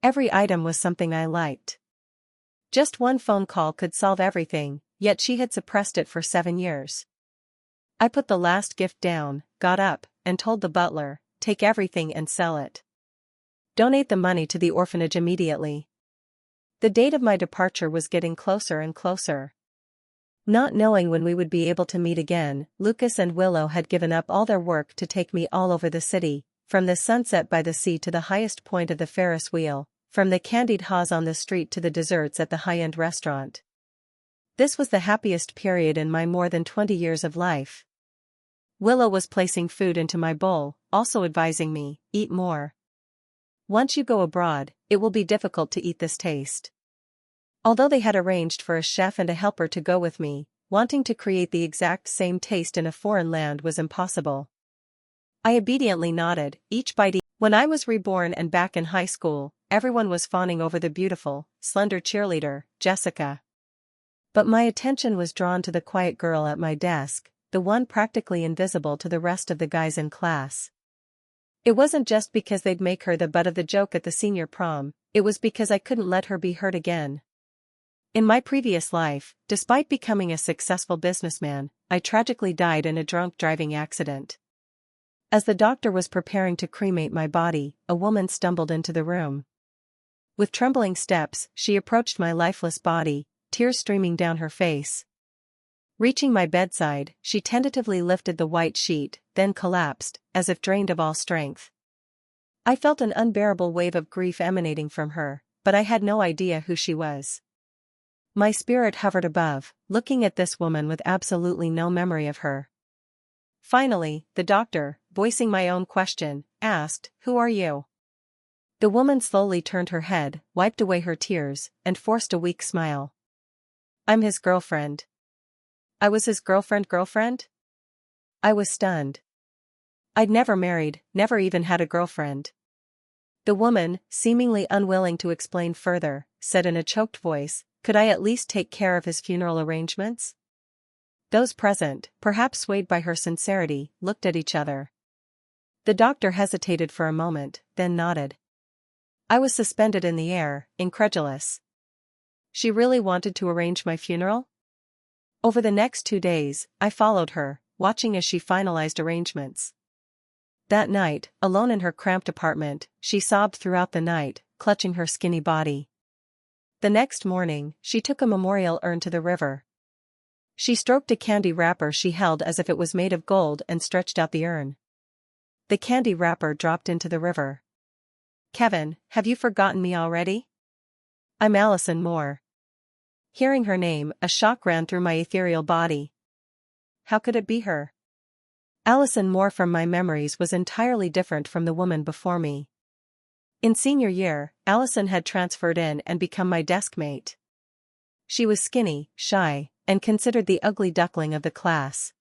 Every item was something I liked. Just one phone call could solve everything, yet she had suppressed it for 7 years. I put the last gift down, got up, and told the butler, "Take everything and sell it. Donate the money to the orphanage immediately." The date of my departure was getting closer and closer. Not knowing when we would be able to meet again, Lucas and Willow had given up all their work to take me all over the city, from the sunset by the sea to the highest point of the Ferris wheel, from the candied haws on the street to the desserts at the high-end restaurant. This was the happiest period in my more than 20 years of life. Willow was placing food into my bowl, also advising me, "Eat more. Once you go abroad, it will be difficult to eat this taste." Although they had arranged for a chef and a helper to go with me, wanting to create the exact same taste in a foreign land was impossible. I obediently nodded, each bite. When I was reborn and back in high school, everyone was fawning over the beautiful, slender cheerleader, Jessica. But my attention was drawn to the quiet girl at my desk, the one practically invisible to the rest of the guys in class. It wasn't just because they'd make her the butt of the joke at the senior prom, it was because I couldn't let her be hurt again. In my previous life, despite becoming a successful businessman, I tragically died in a drunk driving accident. As the doctor was preparing to cremate my body, a woman stumbled into the room. With trembling steps, she approached my lifeless body, tears streaming down her face. Reaching my bedside, she tentatively lifted the white sheet, then collapsed, as if drained of all strength. I felt an unbearable wave of grief emanating from her, but I had no idea who she was. My spirit hovered above, looking at this woman with absolutely no memory of her. Finally, the doctor, voicing my own question, asked, "Who are you?" The woman slowly turned her head, wiped away her tears, and forced a weak smile. "I'm his girlfriend." I was his girlfriend? I was stunned. I'd never married, never even had a girlfriend. The woman, seemingly unwilling to explain further, said in a choked voice, "Could I at least take care of his funeral arrangements?" Those present, perhaps swayed by her sincerity, looked at each other. The doctor hesitated for a moment, then nodded. I was suspended in the air, incredulous. She really wanted to arrange my funeral? Over the next 2 days, I followed her, watching as she finalized arrangements. That night, alone in her cramped apartment, she sobbed throughout the night, clutching her skinny body. The next morning, she took a memorial urn to the river. She stroked a candy wrapper she held as if it was made of gold and stretched out the urn. The candy wrapper dropped into the river. "Kevin, have you forgotten me already? I'm Allison Moore." Hearing her name, a shock ran through my ethereal body. How could it be her? Allison Moore from my memories was entirely different from the woman before me. In senior year, Allison had transferred in and become my desk mate. She was skinny, shy, and considered the ugly duckling of the class.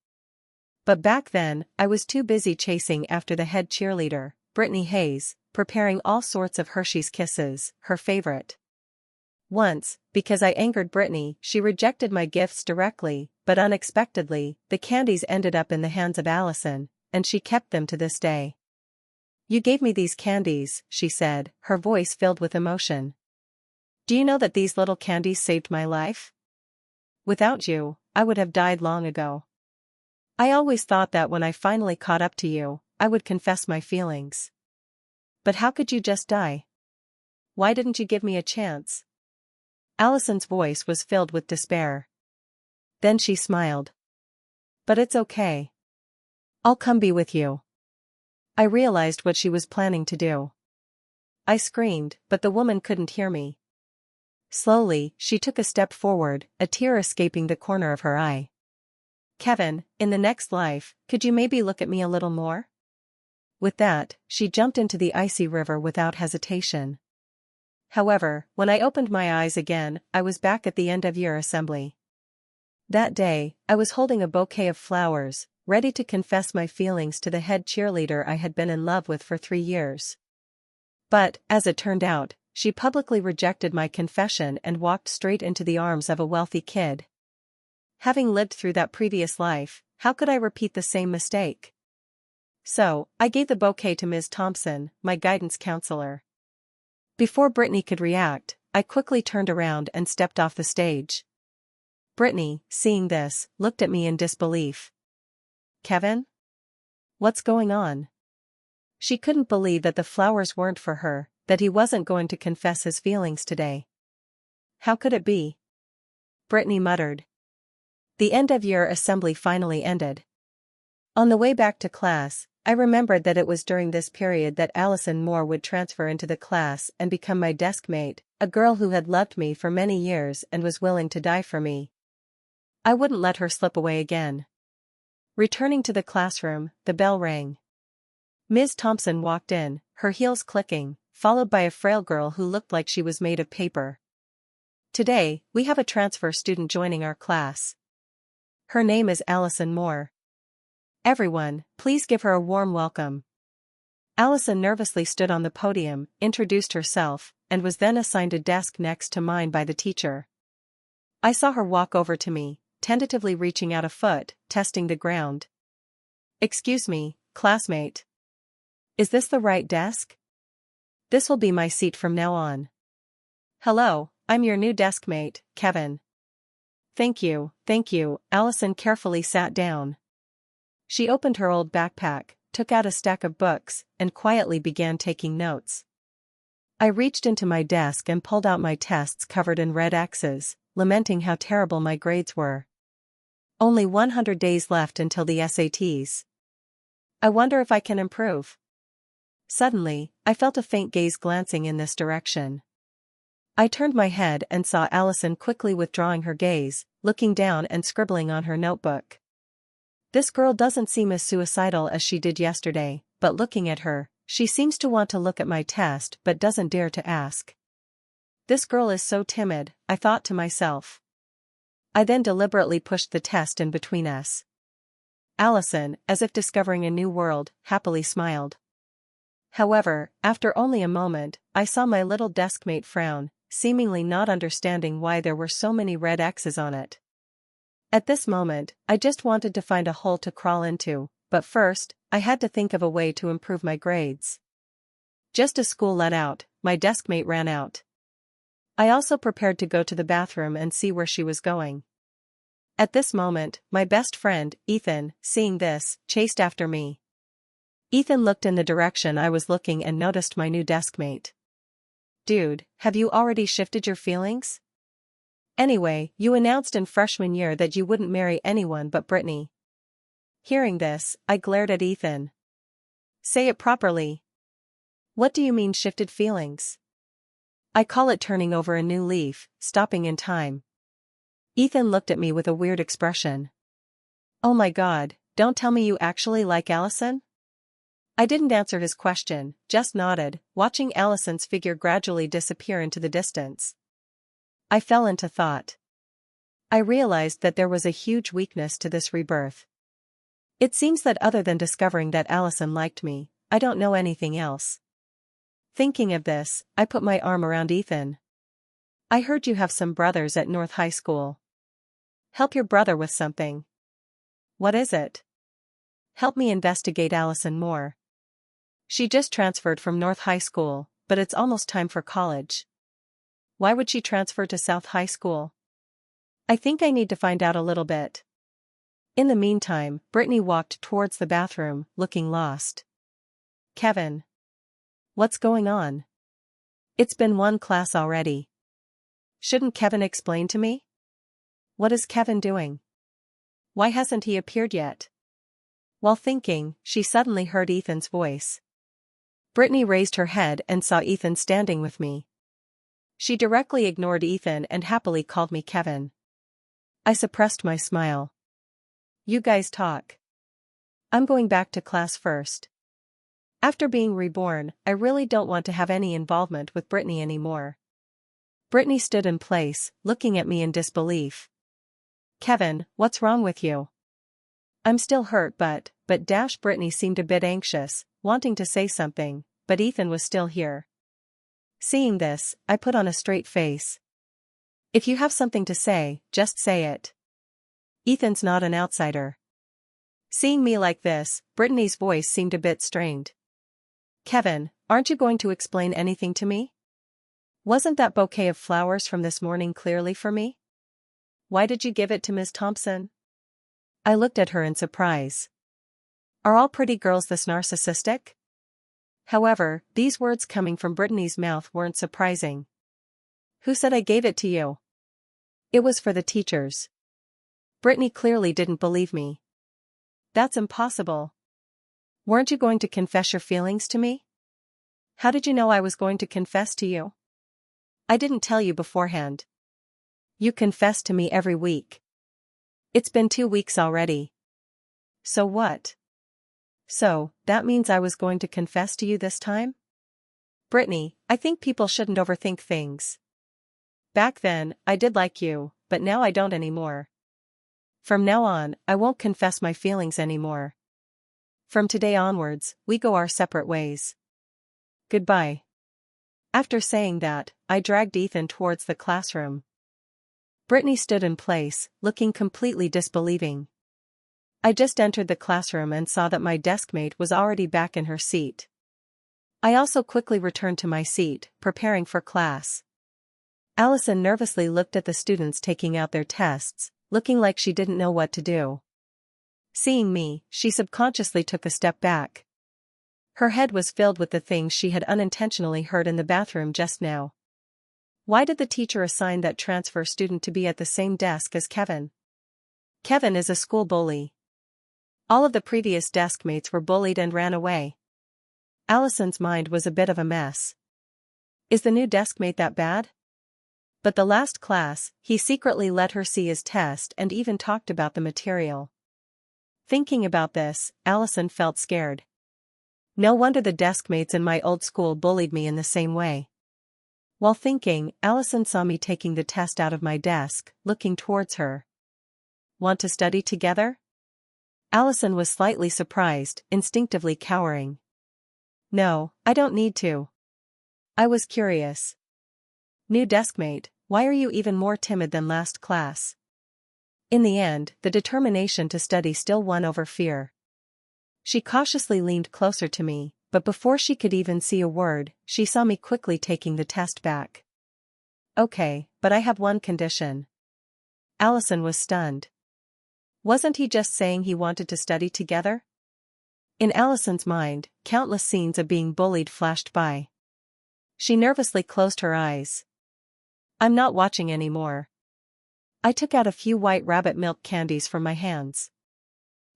But back then, I was too busy chasing after the head cheerleader, Brittany Hayes, preparing all sorts of Hershey's Kisses, her favorite. Once, because I angered Brittany, she rejected my gifts directly, but unexpectedly, the candies ended up in the hands of Allison, and she kept them to this day. "You gave me these candies," she said, her voice filled with emotion. "Do you know that these little candies saved my life? Without you, I would have died long ago. I always thought that when I finally caught up to you, I would confess my feelings. But how could you just die? Why didn't you give me a chance?" Allison's voice was filled with despair. Then she smiled. "But it's okay. I'll come be with you." I realized what she was planning to do. I screamed, but the woman couldn't hear me. Slowly, she took a step forward, a tear escaping the corner of her eye. "Kevin, in the next life, could you maybe look at me a little more?" With that, she jumped into the icy river without hesitation. However, when I opened my eyes again, I was back at the end-of-year assembly. That day, I was holding a bouquet of flowers, ready to confess my feelings to the head cheerleader I had been in love with for 3 years. But, as it turned out, she publicly rejected my confession and walked straight into the arms of a wealthy kid. Having lived through that previous life, how could I repeat the same mistake? So, I gave the bouquet to Ms. Thompson, my guidance counselor. Before Brittany could react, I quickly turned around and stepped off the stage. Brittany, seeing this, looked at me in disbelief. Kevin? What's going on? She couldn't believe that the flowers weren't for her, that he wasn't going to confess his feelings today. How could it be? Brittany muttered. The end-of-year assembly finally ended. On the way back to class, I remembered that it was during this period that Allison Moore would transfer into the class and become my desk mate, a girl who had loved me for many years and was willing to die for me. I wouldn't let her slip away again. Returning to the classroom, the bell rang. Ms. Thompson walked in, her heels clicking, followed by a frail girl who looked like she was made of paper. Today, we have a transfer student joining our class. Her name is Allison Moore. Everyone, please give her a warm welcome. Allison nervously stood on the podium, introduced herself, and was then assigned a desk next to mine by the teacher. I saw her walk over to me, tentatively reaching out a foot, testing the ground. Excuse me, classmate. Is this the right desk? This will be my seat from now on. Hello, I'm your new desk mate, Kevin. Thank you, Allison carefully sat down. She opened her old backpack, took out a stack of books, and quietly began taking notes. I reached into my desk and pulled out my tests covered in red X's, lamenting how terrible my grades were. Only 100 days left until the SATs. I wonder if I can improve. Suddenly, I felt a faint gaze glancing in this direction. I turned my head and saw Allison quickly withdrawing her gaze, looking down and scribbling on her notebook. This girl doesn't seem as suicidal as she did yesterday, but looking at her, she seems to want to look at my test but doesn't dare to ask. This girl is so timid, I thought to myself. I then deliberately pushed the test in between us. Allison, as if discovering a new world, happily smiled. However, after only a moment, I saw my little deskmate frown, seemingly not understanding why there were so many red X's on it. At this moment, I just wanted to find a hole to crawl into, but first, I had to think of a way to improve my grades. Just as school let out, my deskmate ran out. I also prepared to go to the bathroom and see where she was going. At this moment, my best friend, Ethan, seeing this, chased after me. Ethan looked in the direction I was looking and noticed my new deskmate. Dude, have you already shifted your feelings? Anyway, you announced in freshman year that you wouldn't marry anyone but Brittany. Hearing this, I glared at Ethan. Say it properly. What do you mean shifted feelings? I call it turning over a new leaf, stopping in time. Ethan looked at me with a weird expression. Oh my God, don't tell me you actually like Allison? I didn't answer his question, just nodded, watching Allison's figure gradually disappear into the distance. I fell into thought. I realized that there was a huge weakness to this rebirth. It seems that other than discovering that Allison liked me, I don't know anything else. Thinking of this, I put my arm around Ethan. I heard you have some brothers at North High School. Help your brother with something. What is it? Help me investigate Allison Moore. She just transferred from North High School, but it's almost time for college. Why would she transfer to South High School? I think I need to find out a little bit. In the meantime, Brittany walked towards the bathroom, looking lost. Kevin. What's going on? It's been one class already. Shouldn't Kevin explain to me? What is Kevin doing? Why hasn't he appeared yet? While thinking, she suddenly heard Ethan's voice. Brittany raised her head and saw Ethan standing with me. She directly ignored Ethan and happily called me Kevin. I suppressed my smile. You guys talk. I'm going back to class first. After being reborn, I really don't want to have any involvement with Brittany anymore. Brittany stood in place, looking at me in disbelief. Kevin, what's wrong with you? I'm still hurt but Brittany seemed a bit anxious, wanting to say something, but Ethan was still here. Seeing this, I put on a straight face. If you have something to say, just say it. Ethan's not an outsider. Seeing me like this, Brittany's voice seemed a bit strained. Kevin, aren't you going to explain anything to me? Wasn't that bouquet of flowers from this morning clearly for me? Why did you give it to Miss Thompson? I looked at her in surprise. Are all pretty girls this narcissistic? However, these words coming from Brittany's mouth weren't surprising. Who said I gave it to you? It was for the teachers. Brittany clearly didn't believe me. That's impossible. Weren't you going to confess your feelings to me? How did you know I was going to confess to you? I didn't tell you beforehand. You confess to me every week. It's been 2 weeks already. So what? So, that means I was going to confess to you this time? Brittany, I think people shouldn't overthink things. Back then, I did like you, but now I don't anymore. From now on, I won't confess my feelings anymore. From today onwards, we go our separate ways. Goodbye. After saying that, I dragged Ethan towards the classroom. Brittany stood in place, looking completely disbelieving. I just entered the classroom and saw that my deskmate was already back in her seat. I also quickly returned to my seat, preparing for class. Allison nervously looked at the students taking out their tests, looking like she didn't know what to do. Seeing me, she subconsciously took a step back. Her head was filled with the things she had unintentionally heard in the bathroom just now. Why did the teacher assign that transfer student to be at the same desk as Kevin? Kevin is a school bully. All of the previous deskmates were bullied and ran away. Allison's mind was a bit of a mess. Is the new deskmate that bad? But the last class, he secretly let her see his test and even talked about the material. Thinking about this, Allison felt scared. No wonder the deskmates in my old school bullied me in the same way. While thinking, Allison saw me taking the test out of my desk, looking towards her. Want to study together? Allison was slightly surprised, instinctively cowering. No, I don't need to. I was curious. New deskmate, why are you even more timid than last class? In the end, the determination to study still won over fear. She cautiously leaned closer to me, but before she could even see a word, she saw me quickly taking the test back. Okay, but I have one condition. Allison was stunned. Wasn't he just saying he wanted to study together? In Allison's mind, countless scenes of being bullied flashed by. She nervously closed her eyes. I'm not watching anymore. I took out a few white rabbit milk candies from my hands.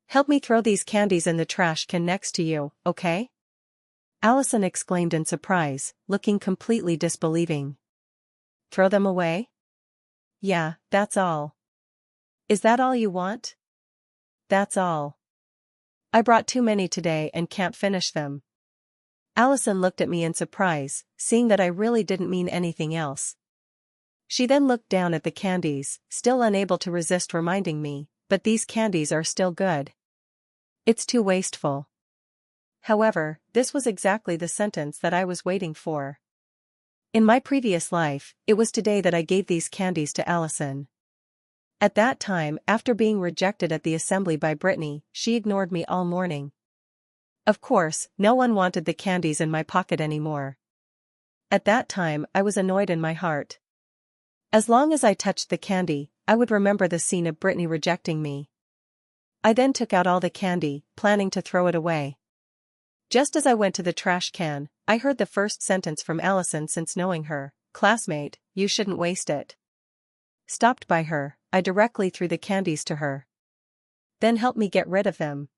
Help me throw these candies in the trash can next to you, okay? Allison exclaimed in surprise, looking completely disbelieving. Throw them away? Yeah, that's all. Is that all you want? That's all. I brought too many today and can't finish them. Allison looked at me in surprise, seeing that I really didn't mean anything else. She then looked down at the candies, still unable to resist reminding me, but these candies are still good. It's too wasteful. However, this was exactly the sentence that I was waiting for. In my previous life, it was today that I gave these candies to Allison. At that time, after being rejected at the assembly by Brittany, she ignored me all morning. Of course, no one wanted the candies in my pocket anymore. At that time, I was annoyed in my heart. As long as I touched the candy, I would remember the scene of Brittany rejecting me. I then took out all the candy, planning to throw it away. Just as I went to the trash can, I heard the first sentence from Allison since knowing her. Classmate, you shouldn't waste it. Stopped by her, I directly threw the candies to her. Then help me get rid of them.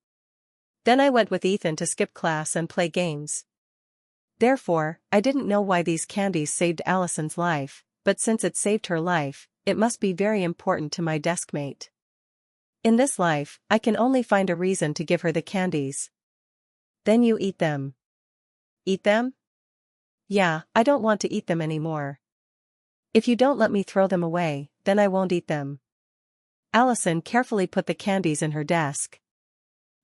Then I went with Ethan to skip class and play games. Therefore, I didn't know why these candies saved Allison's life, but since it saved her life, it must be very important to my deskmate. In this life, I can only find a reason to give her the candies. Then you eat them. Eat them? Yeah, I don't want to eat them anymore. If you don't let me throw them away, then I won't eat them. Allison carefully put the candies in her desk.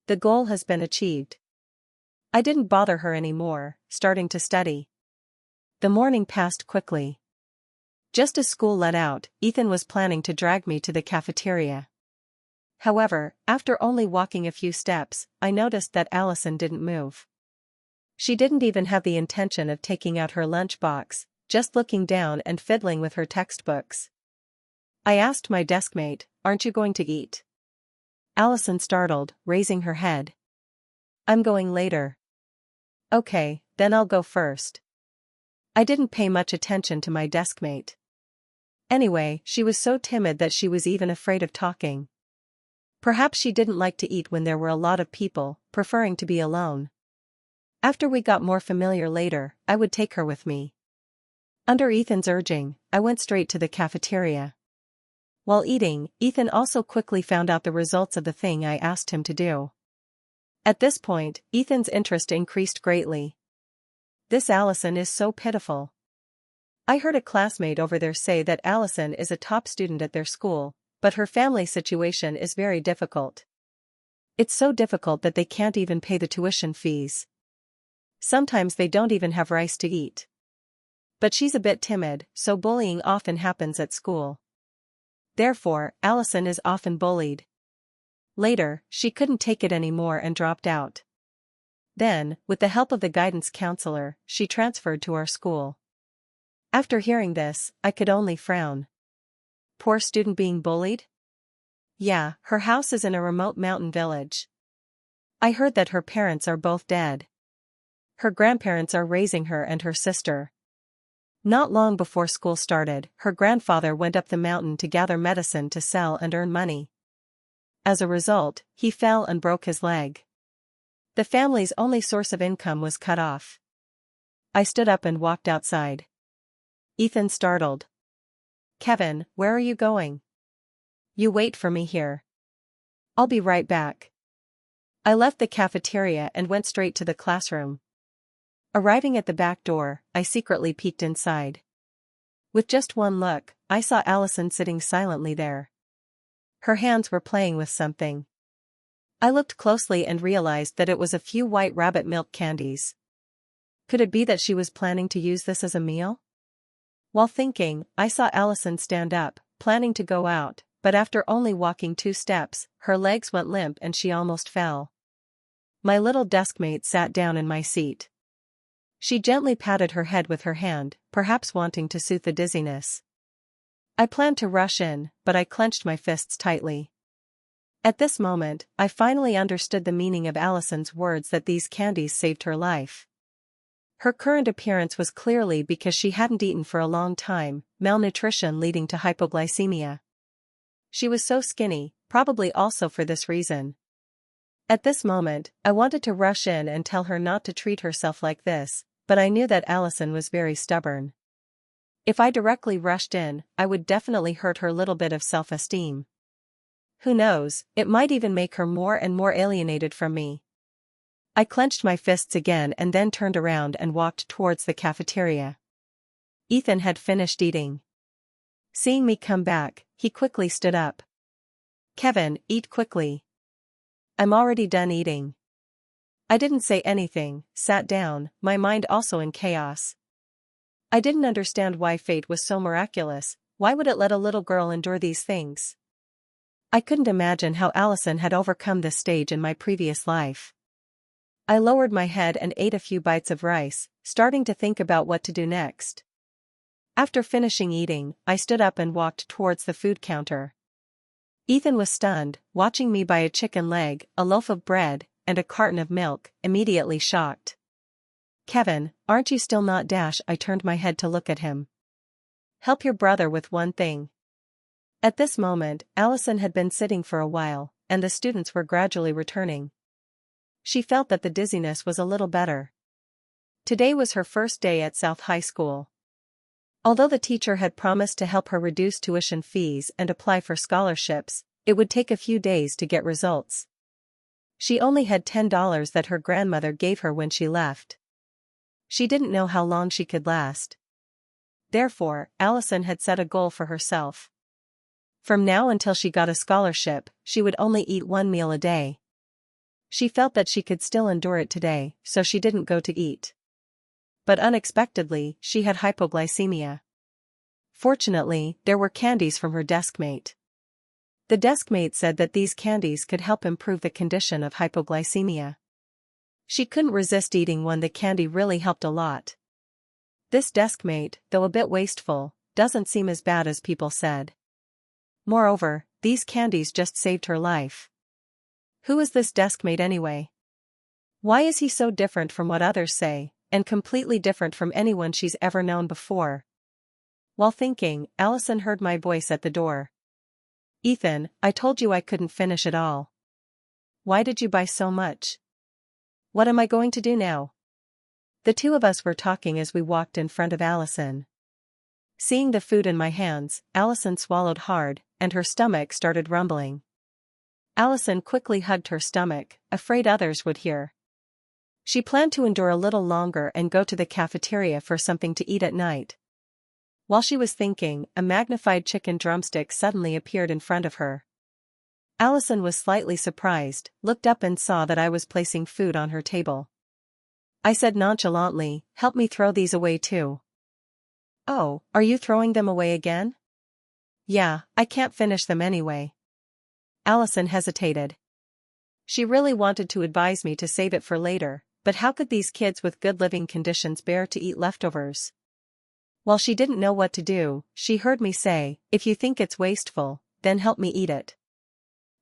The goal has been achieved. I didn't bother her anymore, starting to study. The morning passed quickly. Just as school let out, Ethan was planning to drag me to the cafeteria. However, after only walking a few steps, I noticed that Allison didn't move. She didn't even have the intention of taking out her lunchbox, just looking down and fiddling with her textbooks. I asked my deskmate, "Aren't you going to eat?" Allison startled, raising her head. "I'm going later." "Okay, then I'll go first." I didn't pay much attention to my deskmate. Anyway, she was so timid that she was even afraid of talking. Perhaps she didn't like to eat when there were a lot of people, preferring to be alone. After we got more familiar later, I would take her with me. Under Ethan's urging, I went straight to the cafeteria. While eating, Ethan also quickly found out the results of the thing I asked him to do. At this point, Ethan's interest increased greatly. "This Allison is so pitiful. I heard a classmate over there say that Allison is a top student at their school, but her family situation is very difficult. It's so difficult that they can't even pay the tuition fees. Sometimes they don't even have rice to eat. But she's a bit timid, so bullying often happens at school. Therefore, Allison is often bullied. Later, she couldn't take it anymore and dropped out. Then, with the help of the guidance counselor, she transferred to our school." After hearing this, I could only frown. Poor student being bullied? Yeah, her house is in a remote mountain village. I heard that her parents are both dead. Her grandparents are raising her and her sister. Not long before school started, her grandfather went up the mountain to gather medicine to sell and earn money. As a result, he fell and broke his leg. The family's only source of income was cut off. I stood up and walked outside. Ethan startled. "Kevin, where are you going?" "You wait for me here. I'll be right back." I left the cafeteria and went straight to the classroom. Arriving at the back door, I secretly peeked inside. With just one look, I saw Allison sitting silently there. Her hands were playing with something. I looked closely and realized that it was a few white rabbit milk candies. Could it be that she was planning to use this as a meal? While thinking, I saw Allison stand up, planning to go out, but after only walking 2 steps, her legs went limp and she almost fell. My little deskmate sat down in my seat. She gently patted her head with her hand, perhaps wanting to soothe the dizziness. I planned to rush in, but I clenched my fists tightly. At this moment, I finally understood the meaning of Allison's words that these candies saved her life. Her current appearance was clearly because she hadn't eaten for a long time, malnutrition leading to hypoglycemia. She was so skinny, probably also for this reason. At this moment, I wanted to rush in and tell her not to treat herself like this, but I knew that Allison was very stubborn. If I directly rushed in, I would definitely hurt her little bit of self-esteem. Who knows, it might even make her more and more alienated from me. I clenched my fists again and then turned around and walked towards the cafeteria. Ethan had finished eating. Seeing me come back, he quickly stood up. "Kevin, eat quickly." "I'm already done eating." I didn't say anything, sat down, my mind also in chaos. I didn't understand why fate was so miraculous. Why would it let a little girl endure these things? I couldn't imagine how Allison had overcome this stage in my previous life. I lowered my head and ate a few bites of rice, starting to think about what to do next. After finishing eating, I stood up and walked towards the food counter. Ethan was stunned, watching me buy a chicken leg, a loaf of bread, and a carton of milk, immediately shocked. "Kevin, aren't you still not dash?" I turned my head to look at him. "Help your brother with one thing." At this moment, Allison had been sitting for a while, and the students were gradually returning. She felt that the dizziness was a little better. Today was her first day at South High School. Although the teacher had promised to help her reduce tuition fees and apply for scholarships, it would take a few days to get results. She only had $10 that her grandmother gave her when she left. She didn't know how long she could last. Therefore, Allison had set a goal for herself. From now until she got a scholarship, she would only eat 1 meal a day. She felt that she could still endure it today, so she didn't go to eat. But unexpectedly, she had hypoglycemia. Fortunately, there were candies from her deskmate. The deskmate said that these candies could help improve the condition of hypoglycemia. She couldn't resist eating one. The candy really helped a lot. This deskmate, though a bit wasteful, doesn't seem as bad as people said. Moreover, these candies just saved her life. Who is this deskmate anyway? Why is he so different from what others say, and completely different from anyone she's ever known before? While thinking, Allison heard my voice at the door. Ethan, I told you I couldn't finish it all. Why did you buy so much? What am I going to do now? The two of us were talking as we walked in front of Allison. Seeing the food in my hands, Allison swallowed hard, and her stomach started rumbling. Allison quickly hugged her stomach, afraid others would hear. She planned to endure a little longer and go to the cafeteria for something to eat at night. While she was thinking, a magnified chicken drumstick suddenly appeared in front of her. Allison was slightly surprised, looked up and saw that I was placing food on her table. I said nonchalantly, "Help me throw these away too." "Oh, are you throwing them away again?" "Yeah, I can't finish them anyway." Allison hesitated. She really wanted to advise me to save it for later, but how could these kids with good living conditions bear to eat leftovers? While she didn't know what to do, she heard me say, "If you think it's wasteful, then help me eat it.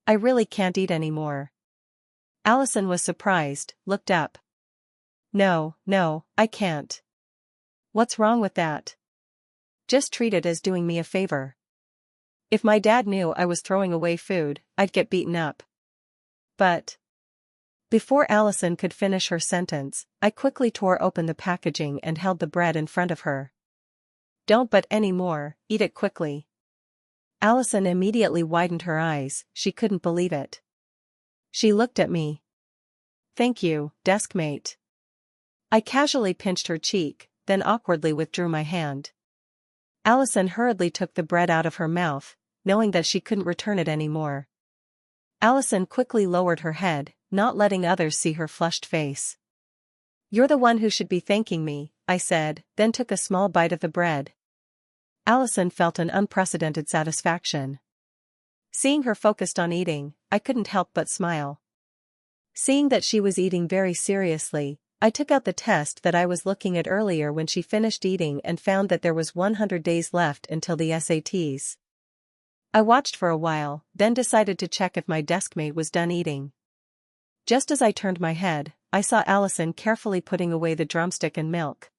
I really can't eat anymore." Allison was surprised, looked up. No, I can't." "What's wrong with that? Just treat it as doing me a favor." "If my dad knew I was throwing away food, I'd get beaten up." "But..." Before Allison could finish her sentence, I quickly tore open the packaging and held the bread in front of her. "Don't but any more, eat it quickly." Allison immediately widened her eyes, she couldn't believe it. She looked at me. "Thank you, deskmate." I casually pinched her cheek, then awkwardly withdrew my hand. Allison hurriedly took the bread out of her mouth, knowing that she couldn't return it anymore. Allison quickly lowered her head, not letting others see her flushed face. "You're the one who should be thanking me," I said, then took a small bite of the bread. Allison felt an unprecedented satisfaction. Seeing her focused on eating, I couldn't help but smile. Seeing that she was eating very seriously, I took out the test that I was looking at earlier when she finished eating and found that there was 100 days left until the SATs. I watched for a while, then decided to check if my deskmate was done eating. Just as I turned my head, I saw Allison carefully putting away the drumstick and milk.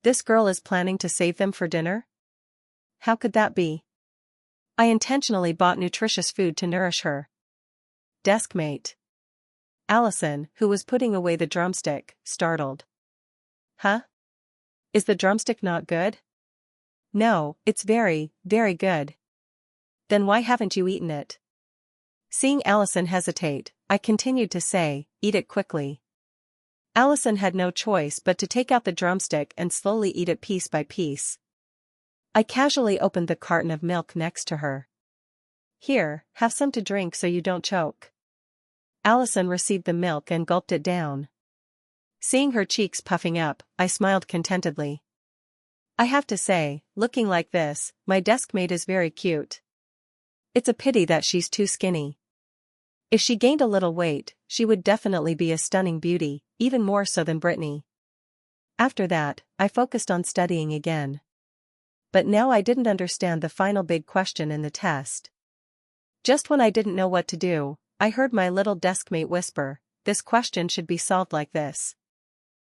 This girl is planning to save them for dinner? How could that be? I intentionally bought nutritious food to nourish her. Deskmate. Allison, who was putting away the drumstick, startled. "Huh? Is the drumstick not good?" "No, it's very, very good." "Then why haven't you eaten it?" Seeing Allison hesitate, I continued to say, "Eat it quickly." Allison had no choice but to take out the drumstick and slowly eat it piece by piece. I casually opened the carton of milk next to her. "Here, have some to drink so you don't choke." Allison received the milk and gulped it down. Seeing her cheeks puffing up, I smiled contentedly. I have to say, looking like this, my deskmate is very cute. It's a pity that she's too skinny. If she gained a little weight, she would definitely be a stunning beauty, even more so than Brittany. After that, I focused on studying again. But now I didn't understand the final big question in the test. Just when I didn't know what to do, I heard my little deskmate whisper, "This question should be solved like this."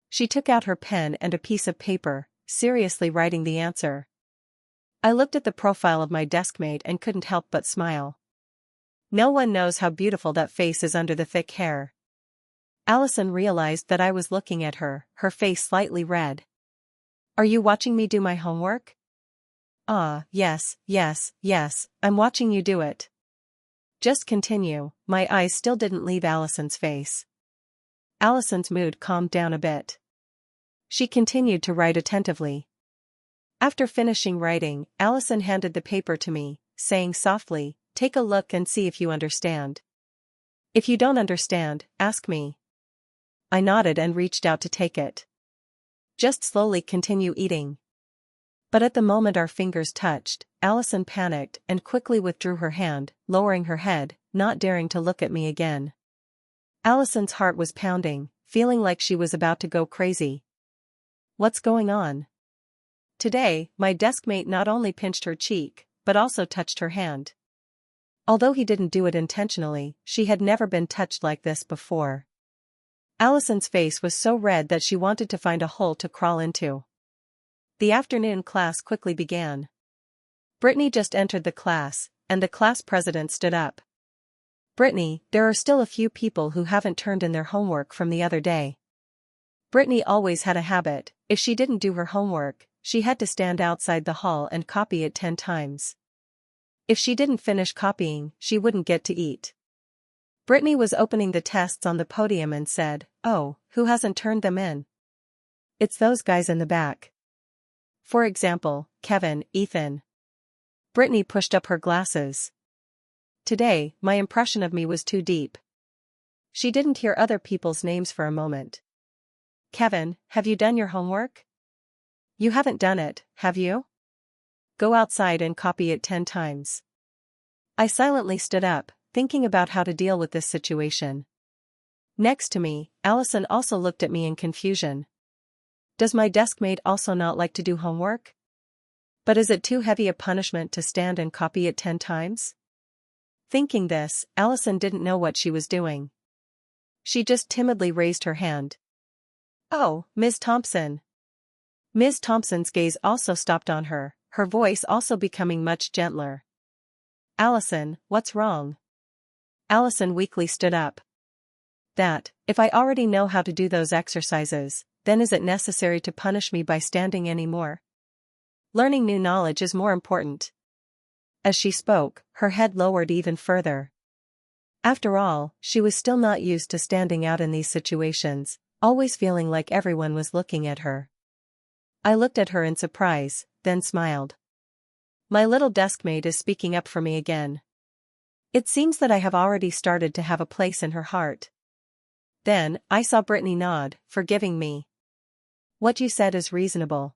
She took out her pen and a piece of paper, seriously writing the answer. I looked at the profile of my deskmate and couldn't help but smile. No one knows how beautiful that face is under the thick hair. Allison realized that I was looking at her, her face slightly red. "Are you watching me do my homework?" "Ah, yes, I'm watching you do it." "Just continue." My eyes still didn't leave Allison's face. Allison's mood calmed down a bit. She continued to write attentively. After finishing writing, Allison handed the paper to me, saying softly, "Take a look and see if you understand. If you don't understand, ask me." I nodded and reached out to take it. "Just slowly continue eating." But at the moment our fingers touched, Allison panicked and quickly withdrew her hand, lowering her head, not daring to look at me again. Allison's heart was pounding, feeling like she was about to go crazy. "What's going on?" Today, my deskmate not only pinched her cheek, but also touched her hand. Although he didn't do it intentionally, she had never been touched like this before. Allison's face was so red that she wanted to find a hole to crawl into. The afternoon class quickly began. Brittany just entered the class, and the class president stood up. Brittany, there are still a few people who haven't turned in their homework from the other day. Brittany always had a habit: if she didn't do her homework, she had to stand outside the hall and copy it 10 times. If she didn't finish copying, she wouldn't get to eat. Brittany was opening the tests on the podium and said, "Oh, who hasn't turned them in? It's those guys in the back. For example, Kevin, Ethan." Brittany pushed up her glasses. Today, my impression of me was too deep. She didn't hear other people's names for a moment. "Kevin, have you done your homework? You haven't done it, have you? Go outside and copy it 10 times. I silently stood up, thinking about how to deal with this situation. Next to me, Allison also looked at me in confusion. Does my deskmate also not like to do homework? But is it too heavy a punishment to stand and copy it 10 times? Thinking this, Allison didn't know what she was doing. She just timidly raised her hand. "Oh, Ms. Thompson." Ms. Thompson's gaze also stopped on her voice also becoming much gentler. "Allison, what's wrong?" Allison weakly stood up. "That, if I already know how to do those exercises, then is it necessary to punish me by standing anymore? Learning new knowledge is more important." As she spoke, her head lowered even further. After all, she was still not used to standing out in these situations, always feeling like everyone was looking at her. I looked at her in surprise, then smiled. My little deskmate is speaking up for me again. It seems that I have already started to have a place in her heart. Then, I saw Brittany nod, forgiving me. "What you said is reasonable."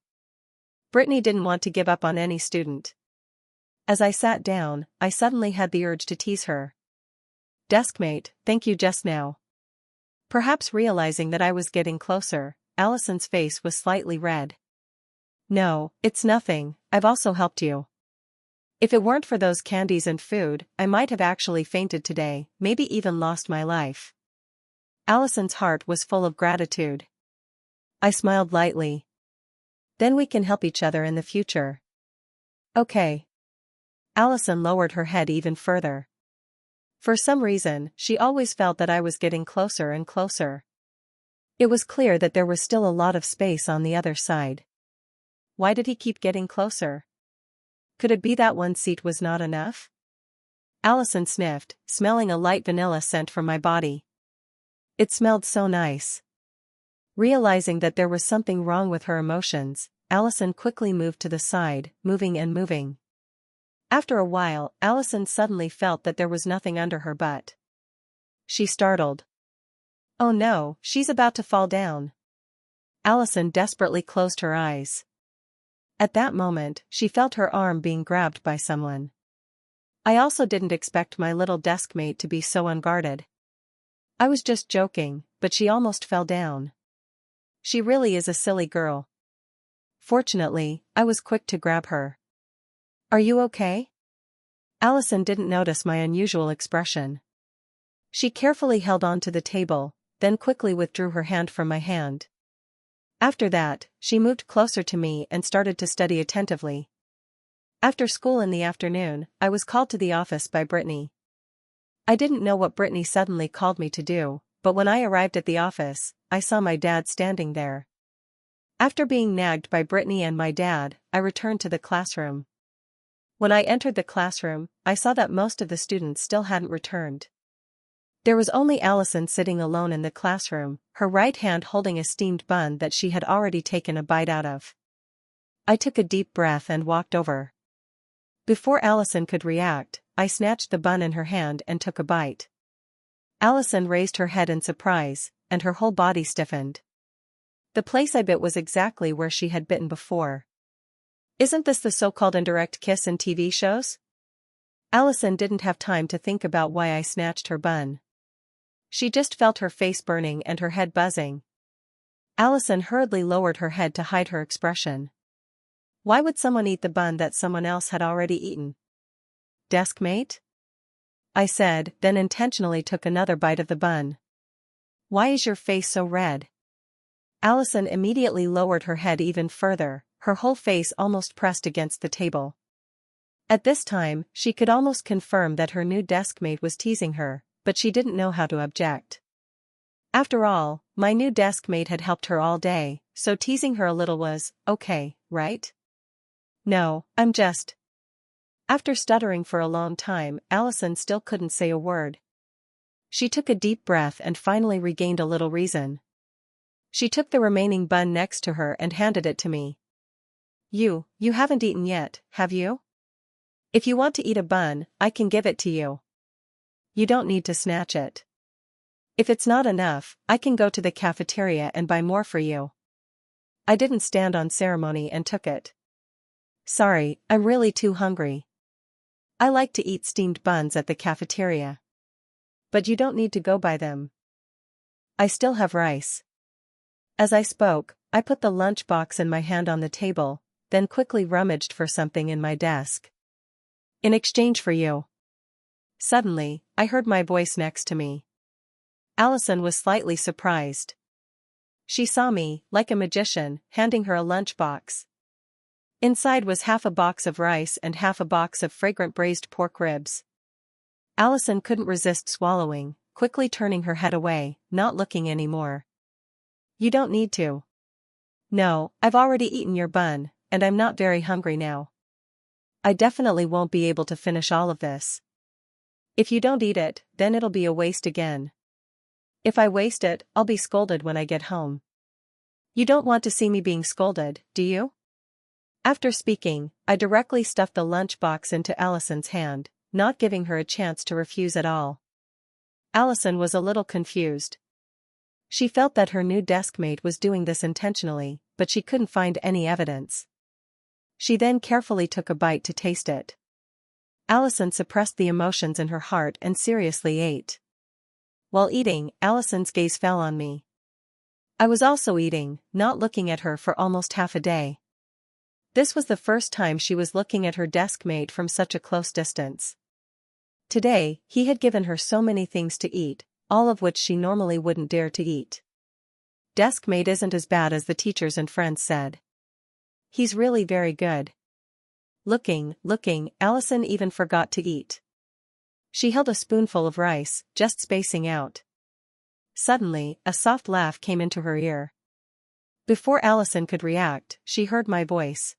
Brittany didn't want to give up on any student. As I sat down, I suddenly had the urge to tease her. "Deskmate, thank you just now." Perhaps realizing that I was getting closer, Allison's face was slightly red. "No, it's nothing, I've also helped you. If it weren't for those candies and food, I might have actually fainted today, maybe even lost my life." Allison's heart was full of gratitude. I smiled lightly. "Then we can help each other in the future." "Okay." Allison lowered her head even further. For some reason, she always felt that I was getting closer and closer. It was clear that there was still a lot of space on the other side. Why did he keep getting closer? Could it be that one seat was not enough? Allison sniffed, smelling a light vanilla scent from my body. It smelled so nice. Realizing that there was something wrong with her emotions, Allison quickly moved to the side, moving and moving. After a while, Allison suddenly felt that there was nothing under her butt. She startled. "Oh no, she's about to fall down." Allison desperately closed her eyes. At that moment, she felt her arm being grabbed by someone. I also didn't expect my little deskmate to be so unguarded. I was just joking, but she almost fell down. She really is a silly girl. Fortunately, I was quick to grab her. "Are you okay?" Allison didn't notice my unusual expression. She carefully held on to the table, then quickly withdrew her hand from my hand. After that, she moved closer to me and started to study attentively. After school in the afternoon, I was called to the office by Brittany. I didn't know what Brittany suddenly called me to do, but when I arrived at the office, I saw my dad standing there. After being nagged by Brittany and my dad, I returned to the classroom. When I entered the classroom, I saw that most of the students still hadn't returned. There was only Allison sitting alone in the classroom, her right hand holding a steamed bun that she had already taken a bite out of. I took a deep breath and walked over. Before Allison could react, I snatched the bun in her hand and took a bite. Allison raised her head in surprise, and her whole body stiffened. The place I bit was exactly where she had bitten before. Isn't this the so-called indirect kiss in TV shows? Allison didn't have time to think about why I snatched her bun. She just felt her face burning and her head buzzing. Allison hurriedly lowered her head to hide her expression. Why would someone eat the bun that someone else had already eaten? Deskmate? I said, then intentionally took another bite of the bun. Why is your face so red? Allison immediately lowered her head even further, her whole face almost pressed against the table. At this time, she could almost confirm that her new deskmate was teasing her, but she didn't know how to object. After all, my new deskmate had helped her all day, so teasing her a little was okay, right? No, I'm just. After stuttering for a long time, Allison still couldn't say a word. She took a deep breath and finally regained a little reason. She took the remaining bun next to her and handed it to me. You haven't eaten yet, have you? If you want to eat a bun, I can give it to you. You don't need to snatch it. If it's not enough, I can go to the cafeteria and buy more for you. I didn't stand on ceremony and took it. Sorry, I'm really too hungry. I like to eat steamed buns at the cafeteria. But you don't need to go buy them. I still have rice. As I spoke, I put the lunchbox in my hand on the table, then quickly rummaged for something in my desk. In exchange for you. Suddenly, I heard my voice next to me. Allison was slightly surprised. She saw me, like a magician, handing her a lunchbox. Inside was half a box of rice and half a box of fragrant braised pork ribs. Allison couldn't resist swallowing, quickly turning her head away, not looking anymore. You don't need to. No, I've already eaten your bun, and I'm not very hungry now. I definitely won't be able to finish all of this. If you don't eat it, then it'll be a waste again. If I waste it, I'll be scolded when I get home. You don't want to see me being scolded, do you? After speaking, I directly stuffed the lunchbox into Allison's hand, not giving her a chance to refuse at all. Allison was a little confused. She felt that her new deskmate was doing this intentionally, but she couldn't find any evidence. She then carefully took a bite to taste it. Allison suppressed the emotions in her heart and seriously ate. While eating, Allison's gaze fell on me. I was also eating, not looking at her for almost half a day. This was the first time she was looking at her deskmate from such a close distance. Today, he had given her so many things to eat, all of which she normally wouldn't dare to eat. Deskmate isn't as bad as the teachers and friends said. He's really very good. Looking, Allison even forgot to eat. She held a spoonful of rice, just spacing out. Suddenly, a soft laugh came into her ear. Before Allison could react, she heard my voice.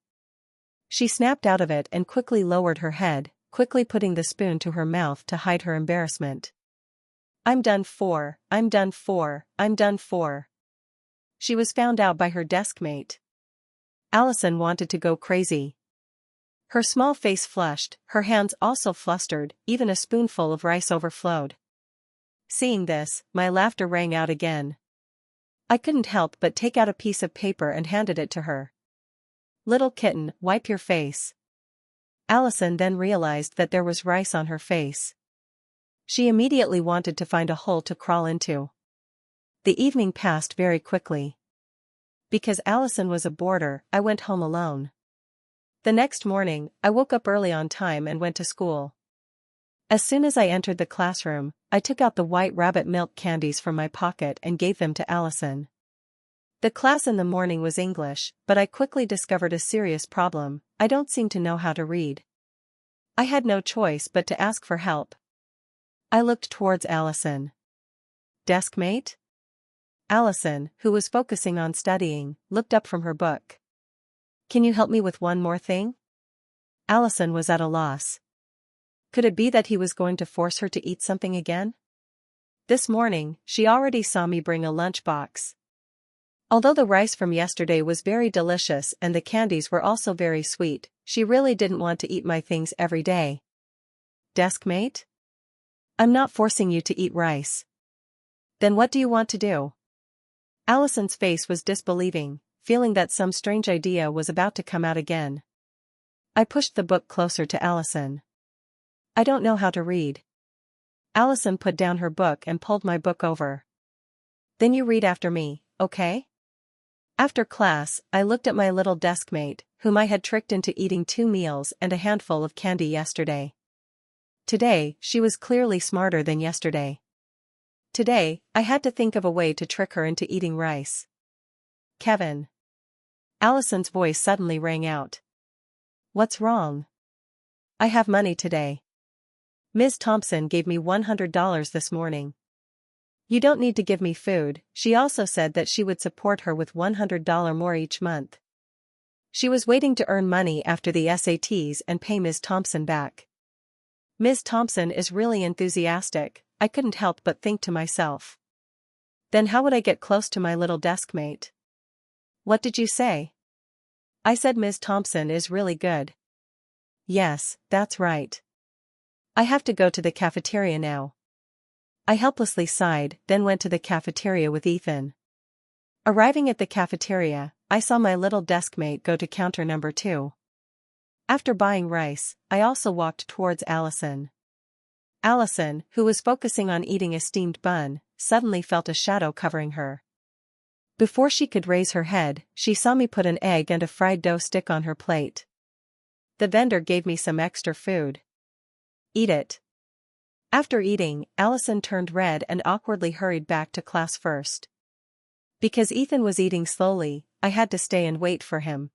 She snapped out of it and quickly lowered her head, quickly putting the spoon to her mouth to hide her embarrassment. I'm done for. She was found out by her deskmate. Allison wanted to go crazy. Her small face flushed, her hands also flustered, even a spoonful of rice overflowed. Seeing this, my laughter rang out again. I couldn't help but take out a piece of paper and handed it to her. Little kitten, wipe your face. Allison then realized that there was rice on her face. She immediately wanted to find a hole to crawl into. The evening passed very quickly. Because Allison was a boarder, I went home alone. The next morning, I woke up early on time and went to school. As soon as I entered the classroom, I took out the white rabbit milk candies from my pocket and gave them to Allison. The class in the morning was English, but I quickly discovered a serious problem: I don't seem to know how to read. I had no choice but to ask for help. I looked towards Allison. Deskmate? Allison, who was focusing on studying, looked up from her book. Can you help me with one more thing? Allison was at a loss. Could it be that he was going to force her to eat something again? This morning, she already saw me bring a lunchbox. Although the rice from yesterday was very delicious and the candies were also very sweet, she really didn't want to eat my things every day. Deskmate? I'm not forcing you to eat rice. Then what do you want to do? Allison's face was disbelieving, feeling that some strange idea was about to come out again. I pushed the book closer to Allison. I don't know how to read. Allison put down her book and pulled my book over. Then you read after me, okay? After class, I looked at my little deskmate, whom I had tricked into eating 2 meals and a handful of candy yesterday. Today, she was clearly smarter than yesterday. Today, I had to think of a way to trick her into eating rice. Kevin. Allison's voice suddenly rang out. What's wrong? I have money today. Ms. Thompson gave me $100 this morning. You don't need to give me food. She also said that she would support her with $100 more each month. She was waiting to earn money after the SATs and pay Ms. Thompson back. Ms. Thompson is really enthusiastic, I couldn't help but think to myself. Then how would I get close to my little deskmate? What did you say? I said Ms. Thompson is really good. Yes, that's right. I have to go to the cafeteria now. I helplessly sighed, then went to the cafeteria with Ethan. Arriving at the cafeteria, I saw my little deskmate go to counter number 2. After buying rice, I also walked towards Allison. Allison, who was focusing on eating a steamed bun, suddenly felt a shadow covering her. Before she could raise her head, she saw me put an egg and a fried dough stick on her plate. The vendor gave me some extra food. Eat it. After eating, Allison turned red and awkwardly hurried back to class first. Because Ethan was eating slowly, I had to stay and wait for him.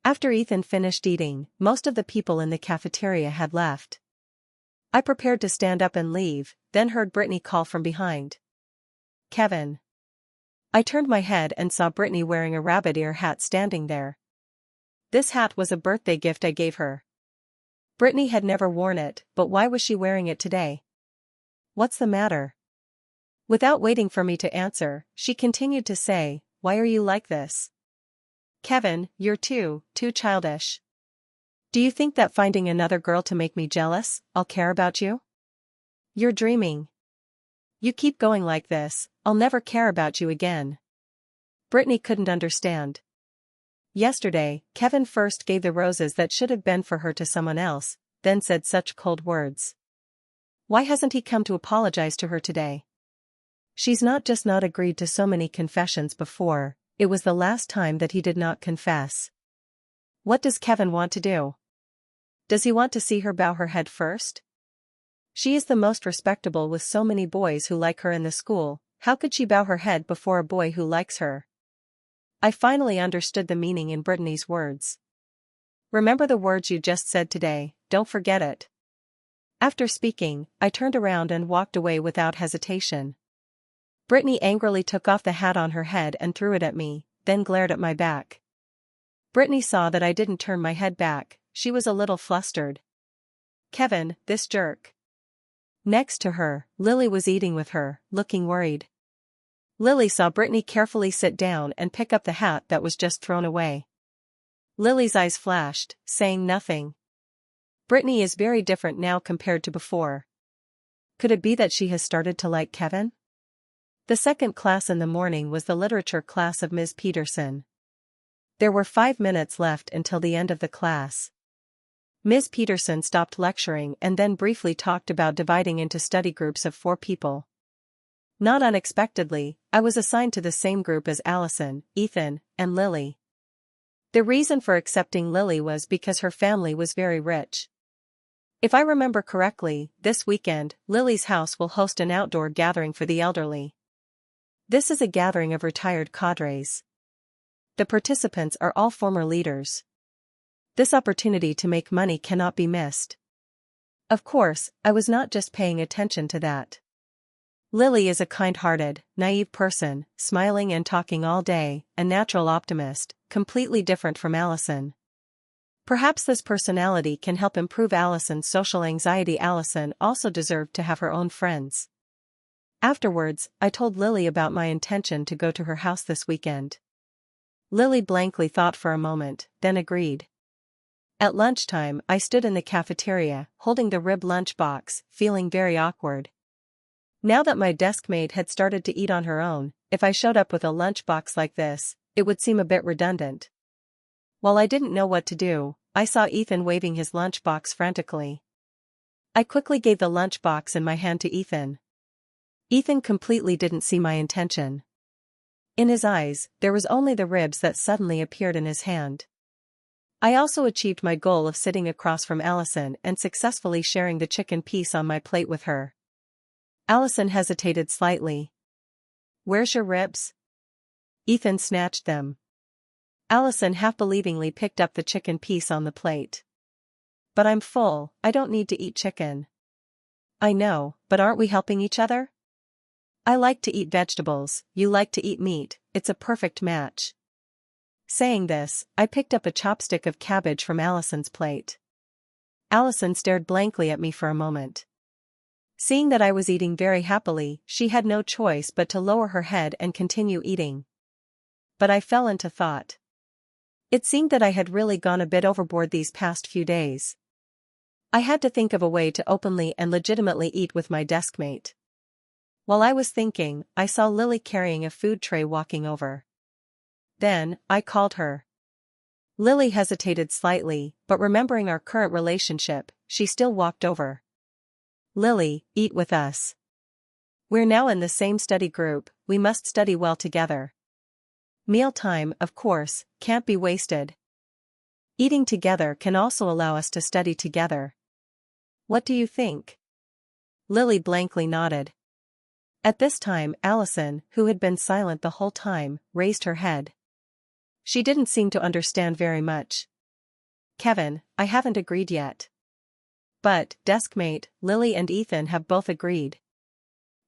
After Ethan finished eating, most of the people in the cafeteria had left. I prepared to stand up and leave, then heard Brittany call from behind. Kevin. I turned my head and saw Brittany wearing a rabbit ear hat standing there. This hat was a birthday gift I gave her. Brittany had never worn it, but why was she wearing it today? What's the matter? Without waiting for me to answer, she continued to say, why are you like this? Kevin, you're too childish. Do you think that finding another girl to make me jealous, I'll care about you? You're dreaming. You keep going like this, I'll never care about you again. Brittany couldn't understand. Yesterday, Kevin first gave the roses that should have been for her to someone else, then said such cold words. Why hasn't he come to apologize to her today? She's not just not agreed to so many confessions before, it was the last time that he did not confess. What does Kevin want to do? Does he want to see her bow her head first? She is the most respectable with so many boys who like her in the school, how could she bow her head before a boy who likes her? I finally understood the meaning in Brittany's words. Remember the words you just said today, don't forget it. After speaking, I turned around and walked away without hesitation. Brittany angrily took off the hat on her head and threw it at me, then glared at my back. Brittany saw that I didn't turn my head back, she was a little flustered. Kevin, this jerk. Next to her, Lily was eating with her, looking worried. Lily saw Brittany carefully sit down and pick up the hat that was just thrown away. Lily's eyes flashed, saying nothing. Brittany is very different now compared to before. Could it be that she has started to like Kevin? The second class in the morning was the literature class of Ms. Peterson. There were 5 minutes left until the end of the class. Ms. Peterson stopped lecturing and then briefly talked about dividing into study groups of 4 people. Not unexpectedly, I was assigned to the same group as Allison, Ethan, and Lily. The reason for accepting Lily was because her family was very rich. If I remember correctly, this weekend, Lily's house will host an outdoor gathering for the elderly. This is a gathering of retired cadres. The participants are all former leaders. This opportunity to make money cannot be missed. Of course, I was not just paying attention to that. Lily is a kind-hearted, naive person, smiling and talking all day, a natural optimist, completely different from Allison. Perhaps this personality can help improve Allison's social anxiety. Allison also deserved to have her own friends. Afterwards, I told Lily about my intention to go to her house this weekend. Lily blankly thought for a moment, then agreed. At lunchtime, I stood in the cafeteria, holding the rib lunchbox, feeling very awkward. Now that my deskmate had started to eat on her own, if I showed up with a lunchbox like this, it would seem a bit redundant. While I didn't know what to do, I saw Ethan waving his lunchbox frantically. I quickly gave the lunchbox in my hand to Ethan. Ethan completely didn't see my intention. In his eyes, there was only the ribs that suddenly appeared in his hand. I also achieved my goal of sitting across from Allison and successfully sharing the chicken piece on my plate with her. Allison hesitated slightly. "Where's your ribs?" Ethan snatched them. Allison half-believingly picked up the chicken piece on the plate. "But I'm full, I don't need to eat chicken." "I know, but aren't we helping each other? I like to eat vegetables, you like to eat meat, it's a perfect match." Saying this, I picked up a chopstick of cabbage from Allison's plate. Allison stared blankly at me for a moment. Seeing that I was eating very happily, she had no choice but to lower her head and continue eating. But I fell into thought. It seemed that I had really gone a bit overboard these past few days. I had to think of a way to openly and legitimately eat with my deskmate. While I was thinking, I saw Lily carrying a food tray walking over. Then, I called her. Lily hesitated slightly, but remembering our current relationship, she still walked over. "Lily, eat with us. We're now in the same study group, we must study well together. Mealtime, of course, can't be wasted. Eating together can also allow us to study together. What do you think?" Lily blankly nodded. At this time, Allison, who had been silent the whole time, raised her head. She didn't seem to understand very much. "Kevin, I haven't agreed yet." "But, deskmate, Lily and Ethan have both agreed.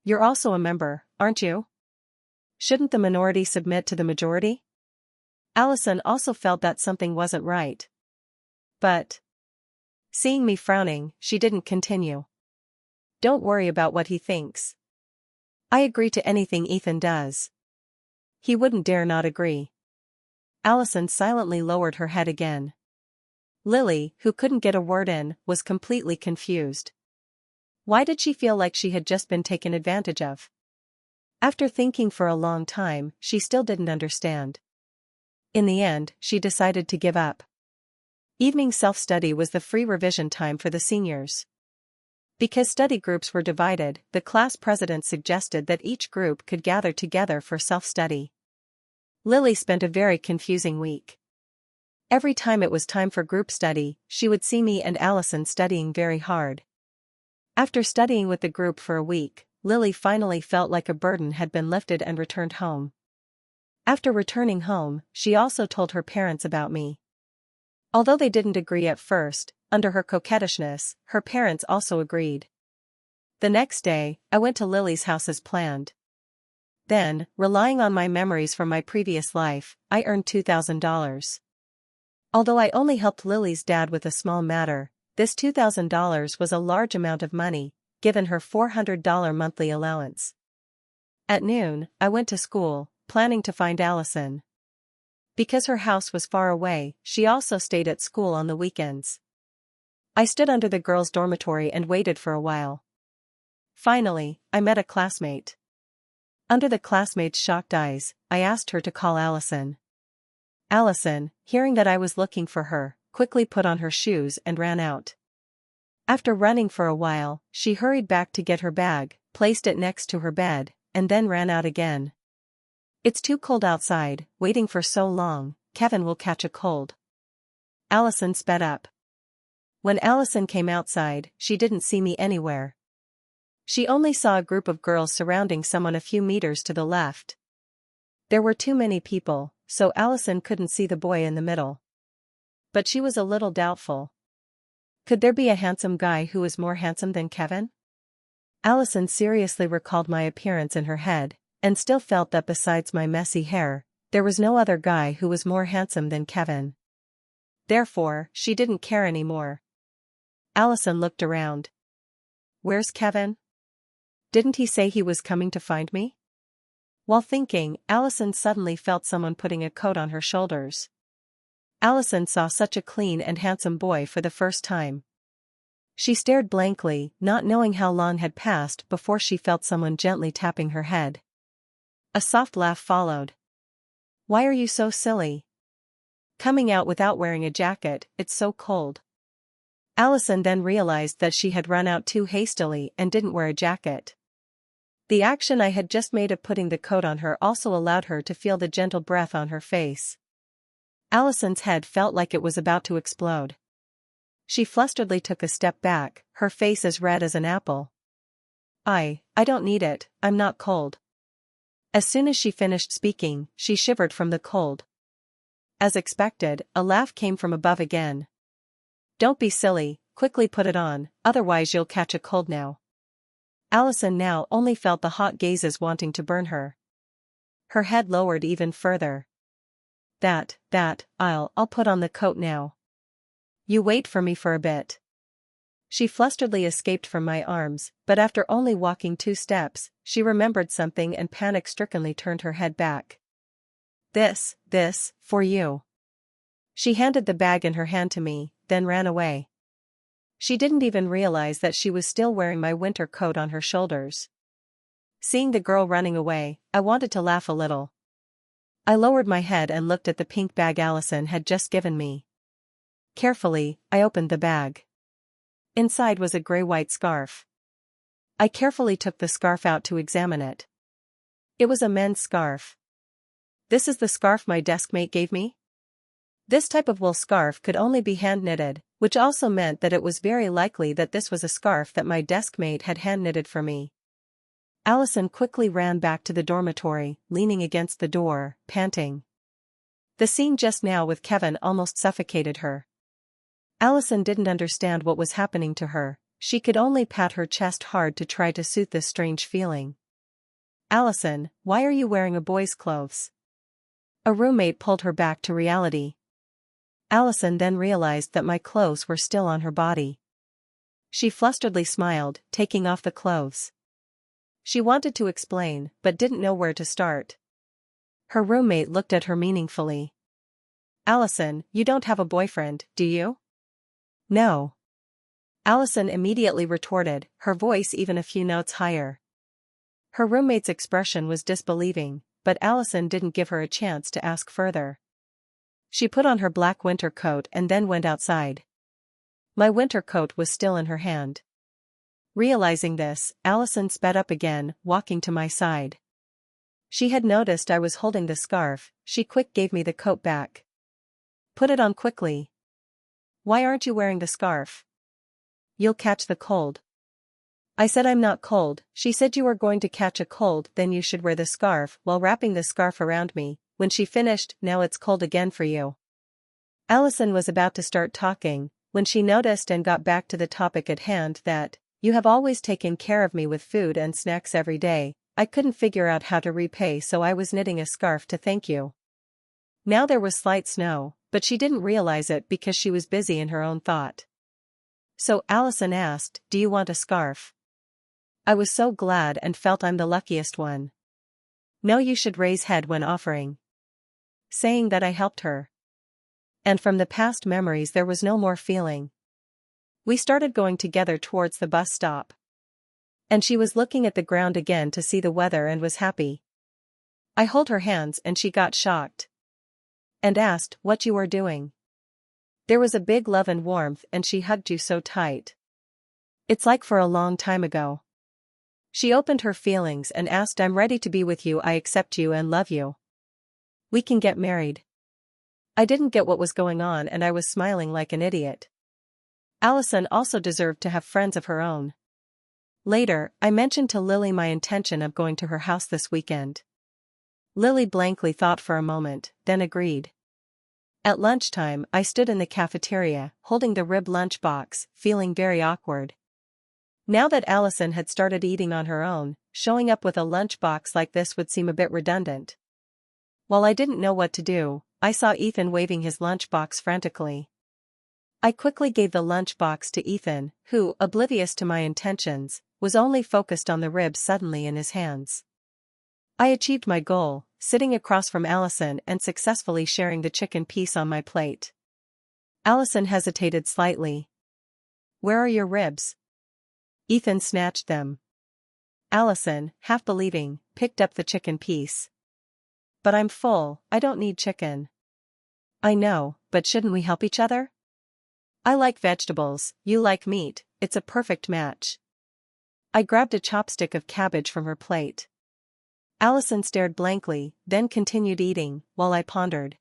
You're also a member, aren't you? Shouldn't the minority submit to the majority?" Allison also felt that something wasn't right. But, seeing me frowning, she didn't continue. "Don't worry about what he thinks. I agree to anything Ethan does. He wouldn't dare not agree." Allison silently lowered her head again. Lily, who couldn't get a word in, was completely confused. Why did she feel like she had just been taken advantage of? After thinking for a long time, she still didn't understand. In the end, she decided to give up. Evening self-study was the free revision time for the seniors. Because study groups were divided, the class president suggested that each group could gather together for self-study. Lily spent a very confusing week. Every time it was time for group study, she would see me and Allison studying very hard. After studying with the group for a week, Lily finally felt like a burden had been lifted and returned home. After returning home, she also told her parents about me. Although they didn't agree at first, under her coquettishness, her parents also agreed. The next day, I went to Lily's house as planned. Then, relying on my memories from my previous life, I earned $2,000. Although I only helped Lily's dad with a small matter, this $2,000 was a large amount of money, given her $400 monthly allowance. At noon, I went to school, planning to find Allison. Because her house was far away, she also stayed at school on the weekends. I stood under the girls' dormitory and waited for a while. Finally, I met a classmate. Under the classmate's shocked eyes, I asked her to call Allison. Allison, hearing that I was looking for her, quickly put on her shoes and ran out. After running for a while, she hurried back to get her bag, placed it next to her bed, and then ran out again. "It's too cold outside, waiting for so long, Kevin will catch a cold." Allison sped up. When Allison came outside, she didn't see me anywhere. She only saw a group of girls surrounding someone a few meters to the left. There were too many people, so Allison couldn't see the boy in the middle. But she was a little doubtful. Could there be a handsome guy who was more handsome than Kevin? Allison seriously recalled my appearance in her head, and still felt that besides my messy hair, there was no other guy who was more handsome than Kevin. Therefore, she didn't care anymore. Allison looked around. "Where's Kevin? Didn't he say he was coming to find me?" While thinking, Allison suddenly felt someone putting a coat on her shoulders. Allison saw such a clean and handsome boy for the first time. She stared blankly, not knowing how long had passed before she felt someone gently tapping her head. A soft laugh followed. "Why are you so silly? Coming out without wearing a jacket, it's so cold." Allison then realized that she had run out too hastily and didn't wear a jacket. The action I had just made of putting the coat on her also allowed her to feel the gentle breath on her face. Allison's head felt like it was about to explode. She flusteredly took a step back, her face as red as an apple. I don't need it, I'm not cold. As soon as she finished speaking, she shivered from the cold. As expected, a laugh came from above again. Don't be silly, quickly put it on, otherwise you'll catch a cold now. Allison now only felt the hot gazes wanting to burn her. Her head lowered even further. I'll put on the coat now. You wait for me for a bit. She flusteredly escaped from my arms, but after only walking 2 steps, she remembered something and panic-strickenly turned her head back. This, for you. She handed the bag in her hand to me, then ran away. She didn't even realize that she was still wearing my winter coat on her shoulders. Seeing the girl running away, I wanted to laugh a little. I lowered my head and looked at the pink bag Allison had just given me. Carefully, I opened the bag. Inside was a gray-white scarf. I carefully took the scarf out to examine it. It was a men's scarf. This is the scarf my deskmate gave me? This type of wool scarf could only be hand-knitted, which also meant that it was very likely that this was a scarf that my deskmate had hand-knitted for me. Allison quickly ran back to the dormitory, leaning against the door, panting. The scene just now with Kevin almost suffocated her. Allison didn't understand what was happening to her, she could only pat her chest hard to try to soothe this strange feeling. Allison, why are you wearing a boy's clothes? A roommate pulled her back to reality. Allison then realized that my clothes were still on her body. She flusteredly smiled, taking off the clothes. She wanted to explain, but didn't know where to start. Her roommate looked at her meaningfully. Allison, you don't have a boyfriend, do you? No. Allison immediately retorted, her voice even a few notes higher. Her roommate's expression was disbelieving, but Allison didn't give her a chance to ask further. She put on her black winter coat and then went outside. My winter coat was still in her hand. Realizing this, Allison sped up again, walking to my side. She had noticed I was holding the scarf, she quick gave me the coat back. Put it on quickly. Why aren't you wearing the scarf? You'll catch the cold. I said I'm not cold, she said you were going to catch a cold then you should wear the scarf while wrapping the scarf around me. When she finished, now it's cold again for you. Allison was about to start talking, when she noticed and got back to the topic at hand that, you have always taken care of me with food and snacks every day, I couldn't figure out how to repay so I was knitting a scarf to thank you. Now there was slight snow, but she didn't realize it because she was busy in her own thought. So Allison asked, do you want a scarf? I was so glad and felt I'm the luckiest one. No, you should raise head when offering. Saying that I helped her. And from the past memories there was no more feeling. We started going together towards the bus stop. And she was looking at the ground again to see the weather and was happy. I hold her hands and she got shocked. And asked what you were doing. There was a big love and warmth and she hugged you so tight. It's like for a long time ago. She opened her feelings and asked I'm ready to be with you, I accept you and love you. We can get married. I didn't get what was going on and I was smiling like an idiot. Allison also deserved to have friends of her own. Later, I mentioned to Lily my intention of going to her house this weekend. Lily blankly thought for a moment, then agreed. At lunchtime, I stood in the cafeteria, holding the rib lunchbox, feeling very awkward. Now that Allison had started eating on her own, showing up with a lunchbox like this would seem a bit redundant. While I didn't know what to do, I saw Ethan waving his lunchbox frantically. I quickly gave the lunchbox to Ethan, who, oblivious to my intentions, was only focused on the ribs suddenly in his hands. I achieved my goal, sitting across from Allison and successfully sharing the chicken piece on my plate. Allison hesitated slightly. Where are your ribs? Ethan snatched them. Allison, half believing, picked up the chicken piece. But I'm full, I don't need chicken. I know, but shouldn't we help each other? I like vegetables, you like meat, it's a perfect match. I grabbed a chopstick of cabbage from her plate. Allison stared blankly, then continued eating, while I pondered.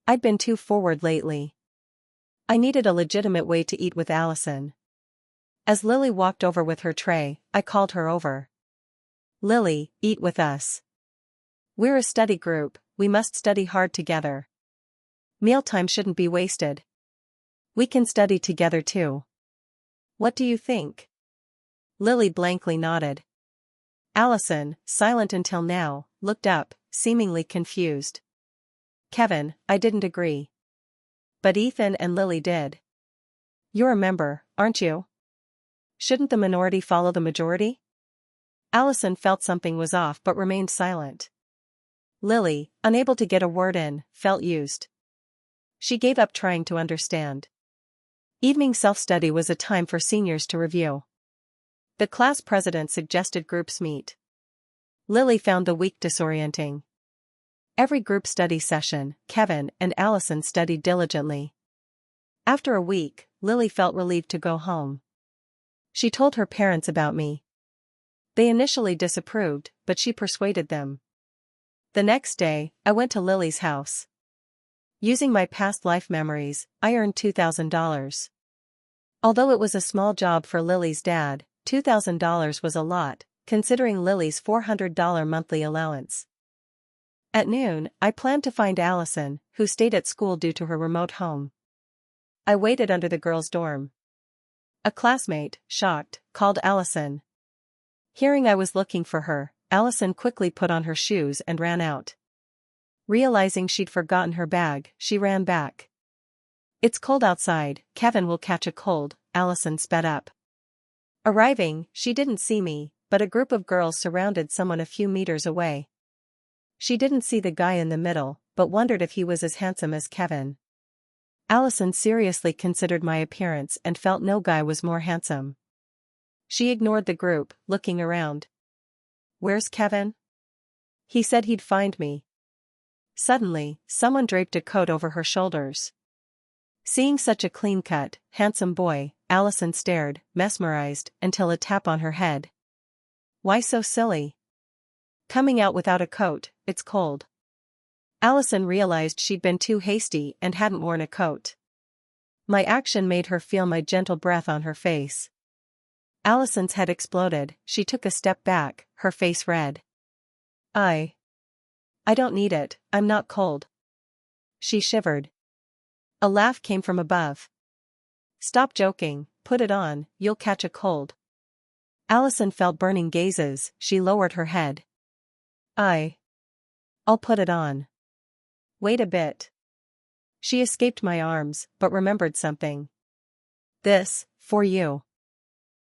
I'd been too forward lately. I needed a legitimate way to eat with Allison. As Lily walked over with her tray, I called her over. Lily, eat with us. We're a study group, we must study hard together. Mealtime shouldn't be wasted. We can study together too. What do you think? Lily blankly nodded. Allison, silent until now, looked up, seemingly confused. Kevin, I didn't agree. But Ethan and Lily did. You're a member, aren't you? Shouldn't the minority follow the majority? Allison felt something was off but remained silent. Lily, unable to get a word in, felt used. She gave up trying to understand. Evening self-study was a time for seniors to review. The class president suggested groups meet. Lily found the week disorienting. Every group study session, Kevin and Allison studied diligently. After a week, Lily felt relieved to go home. She told her parents about me. They initially disapproved, but she persuaded them. The next day, I went to Lily's house. Using my past life memories, I earned $2,000. Although it was a small job for Lily's dad, $2,000 was a lot, considering Lily's $400 monthly allowance. At noon, I planned to find Allison, who stayed at school due to her remote home. I waited under the girls' dorm. A classmate, shocked, called Allison. Hearing I was looking for her, Allison quickly put on her shoes and ran out. Realizing she'd forgotten her bag, she ran back. It's cold outside, Kevin will catch a cold, Allison sped up. Arriving, she didn't see me, but a group of girls surrounded someone a few meters away. She didn't see the guy in the middle, but wondered if he was as handsome as Kevin. Allison seriously considered my appearance and felt no guy was more handsome. She ignored the group, looking around. Where's Kevin? He said he'd find me. Suddenly, someone draped a coat over her shoulders. Seeing such a clean-cut, handsome boy, Allison stared, mesmerized, until a tap on her head. Why so silly? Coming out without a coat, it's cold. Allison realized she'd been too hasty and hadn't worn a coat. My action made her feel my gentle breath on her face. Allison's head exploded, she took a step back, her face red. I don't need it, I'm not cold. She shivered. A laugh came from above. Stop joking, put it on, you'll catch a cold. Allison felt burning gazes, she lowered her head. I'll put it on. Wait a bit. She escaped my arms, but remembered something. This, for you.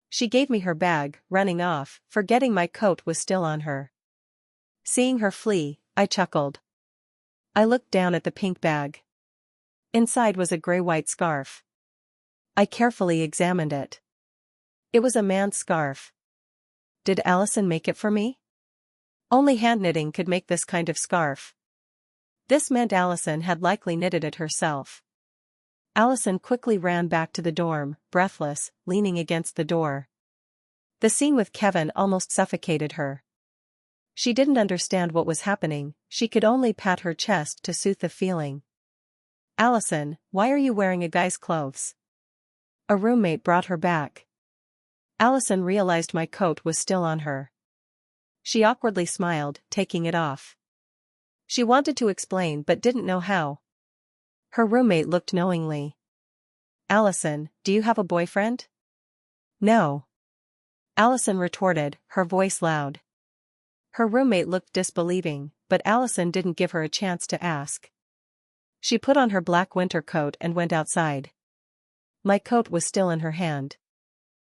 She gave me her bag, running off, forgetting my coat was still on her. Seeing her flee, I chuckled. I looked down at the pink bag. Inside was a gray-white scarf. I carefully examined it. It was a man's scarf. Did Allison make it for me? Only hand knitting could make this kind of scarf. This meant Allison had likely knitted it herself. Allison quickly ran back to the dorm, breathless, leaning against the door. The scene with Kevin almost suffocated her. She didn't understand what was happening, she could only pat her chest to soothe the feeling. Allison, why are you wearing a guy's clothes? A roommate brought her back. Allison realized my coat was still on her. She awkwardly smiled, taking it off. She wanted to explain but didn't know how. Her roommate looked knowingly. Allison, do you have a boyfriend? No. Allison retorted, her voice loud. Her roommate looked disbelieving, but Allison didn't give her a chance to ask. She put on her black winter coat and went outside. My coat was still in her hand.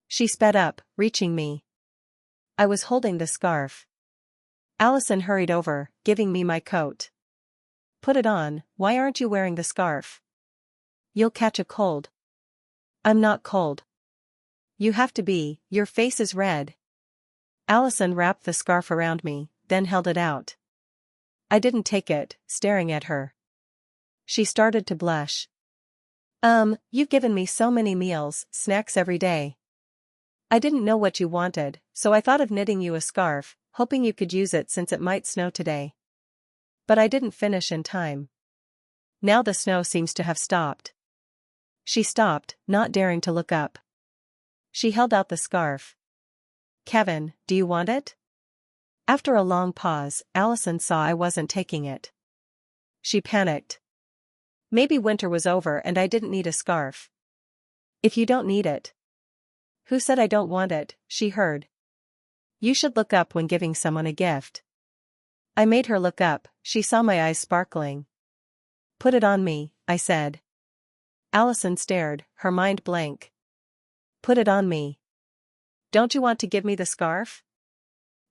She sped up, reaching me. I was holding the scarf. Allison hurried over, giving me my coat. Put it on, why aren't you wearing the scarf? You'll catch a cold. I'm not cold. You have to be, your face is red. Allison wrapped the scarf around me, then held it out. I didn't take it, staring at her. She started to blush. You've given me so many meals, snacks every day. I didn't know what you wanted, so I thought of knitting you a scarf, hoping you could use it since it might snow today. But I didn't finish in time. Now the snow seems to have stopped. She stopped, not daring to look up. She held out the scarf. Kevin, do you want it? After a long pause, Allison saw I wasn't taking it. She panicked. Maybe winter was over and I didn't need a scarf. If you don't need it. Who said I don't want it? She heard. You should look up when giving someone a gift. I made her look up, she saw my eyes sparkling. Put it on me, I said. Allison stared, her mind blank. Put it on me. Don't you want to give me the scarf?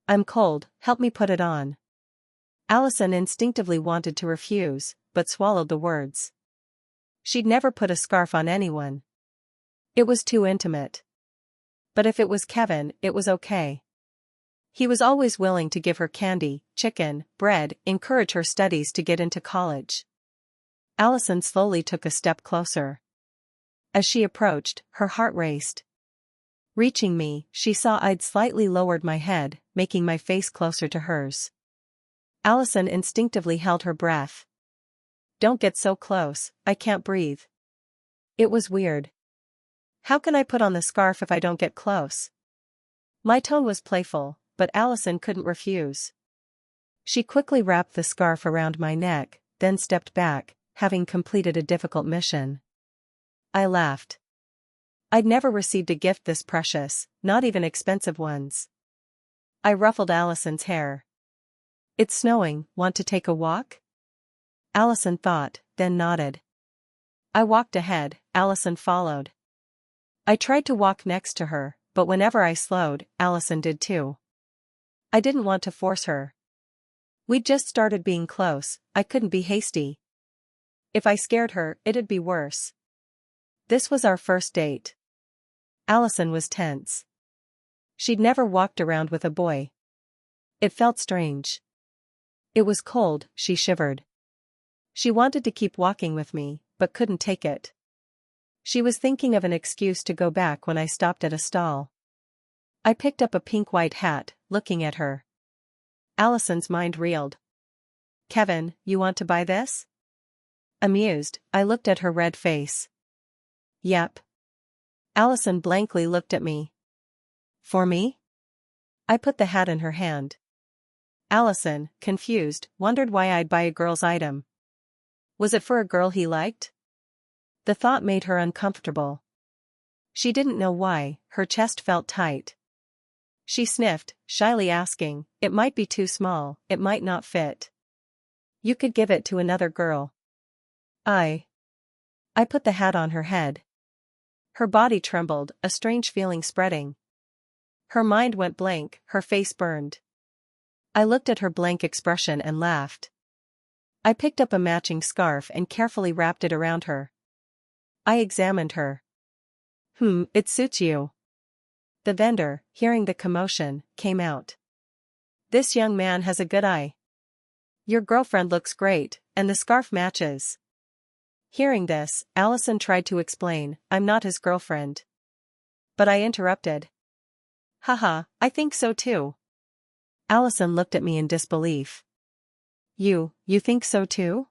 I'm cold, help me put it on. Allison instinctively wanted to refuse, but swallowed the words. She'd never put a scarf on anyone. It was too intimate. But if it was Kevin, it was okay. He was always willing to give her candy, chicken, bread, encourage her studies to get into college. Allison slowly took a step closer. As she approached, her heart raced. Reaching me, she saw I'd slightly lowered my head, making my face closer to hers. Allison instinctively held her breath. Don't get so close, I can't breathe. It was weird. How can I put on the scarf if I don't get close? My tone was playful, but Allison couldn't refuse. She quickly wrapped the scarf around my neck, then stepped back, having completed a difficult mission. I laughed. I'd never received a gift this precious, not even expensive ones. I ruffled Allison's hair. It's snowing, want to take a walk? Allison thought, then nodded. I walked ahead, Allison followed. I tried to walk next to her, but whenever I slowed, Allison did too. I didn't want to force her. We'd just started being close, I couldn't be hasty. If I scared her, it'd be worse. This was our first date. Allison was tense. She'd never walked around with a boy. It felt strange. It was cold, she shivered. She wanted to keep walking with me, but couldn't take it. She was thinking of an excuse to go back when I stopped at a stall. I picked up a pink white hat, looking at her. Allison's mind reeled. Kevin, you want to buy this? Amused, I looked at her red face. Yep. Allison blankly looked at me. For me? I put the hat in her hand. Allison, confused, wondered why I'd buy a girl's item. Was it for a girl he liked? The thought made her uncomfortable. She didn't know why, her chest felt tight. She sniffed, shyly asking, it might be too small, it might not fit. You could give it to another girl. I put the hat on her head. Her body trembled, a strange feeling spreading. Her mind went blank, her face burned. I looked at her blank expression and laughed. I picked up a matching scarf and carefully wrapped it around her. I examined her. It suits you. The vendor, hearing the commotion, came out. This young man has a good eye. Your girlfriend looks great, and the scarf matches. Hearing this, Allison tried to explain, I'm not his girlfriend. But I interrupted. Haha, I think so too. Allison looked at me in disbelief. You think so too?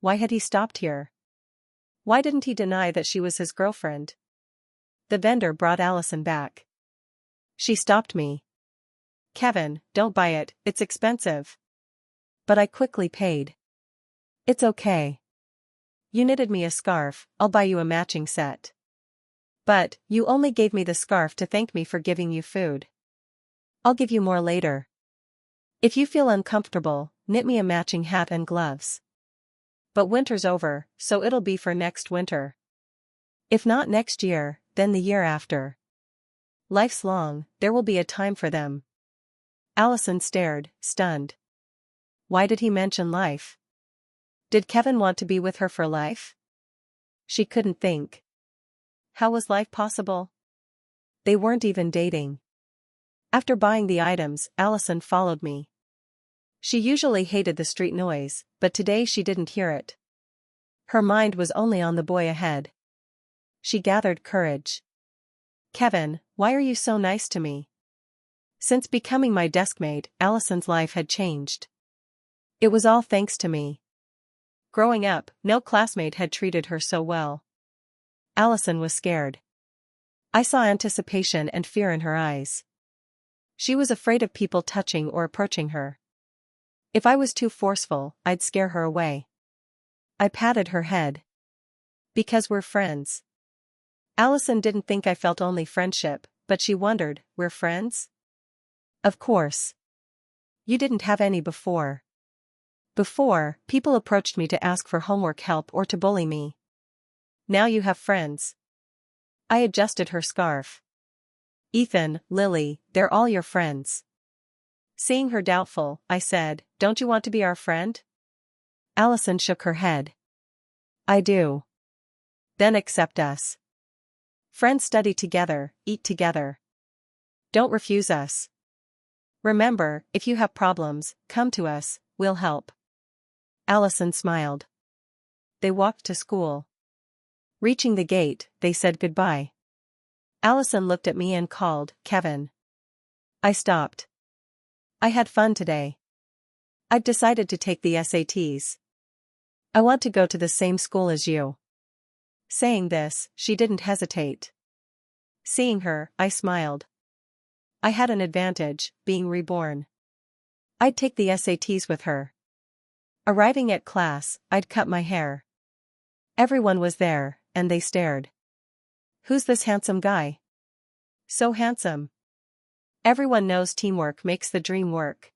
Why had he stopped here? Why didn't he deny that she was his girlfriend? The vendor brought Allison back. She stopped me. Kevin, don't buy it, it's expensive. But I quickly paid. It's okay. You knitted me a scarf, I'll buy you a matching set. But, you only gave me the scarf to thank me for giving you food. I'll give you more later. If you feel uncomfortable, knit me a matching hat and gloves. But winter's over, so it'll be for next winter. If not next year, then the year after. Life's long, there will be a time for them. Allison stared, stunned. Why did he mention life? Did Kevin want to be with her for life? She couldn't think. How was life possible? They weren't even dating. After buying the items, Allison followed me. She usually hated the street noise, but today she didn't hear it. Her mind was only on the boy ahead. She gathered courage. Kevin, why are you so nice to me? Since becoming my deskmate, Allison's life had changed. It was all thanks to me. Growing up, no classmate had treated her so well. Allison was scared. I saw anticipation and fear in her eyes. She was afraid of people touching or approaching her. If I was too forceful, I'd scare her away. I patted her head. Because we're friends. Allison didn't think I felt only friendship, but she wondered, we're friends? Of course. You didn't have any before. Before, people approached me to ask for homework help or to bully me. Now you have friends. I adjusted her scarf. Ethan, Lily, they're all your friends. Seeing her doubtful, I said, don't you want to be our friend? Allison shook her head. I do. Then accept us. Friends study together, eat together. Don't refuse us. Remember, if you have problems, come to us, we'll help. Allison smiled. They walked to school. Reaching the gate, they said goodbye. Allison looked at me and called, Kevin. I stopped. I had fun today. I've decided to take the SATs. I want to go to the same school as you. Saying this, she didn't hesitate. Seeing her, I smiled. I had an advantage, being reborn. I'd take the SATs with her. Arriving at class, I'd cut my hair. Everyone was there, and they stared. Who's this handsome guy? So handsome. Everyone knows teamwork makes the dream work.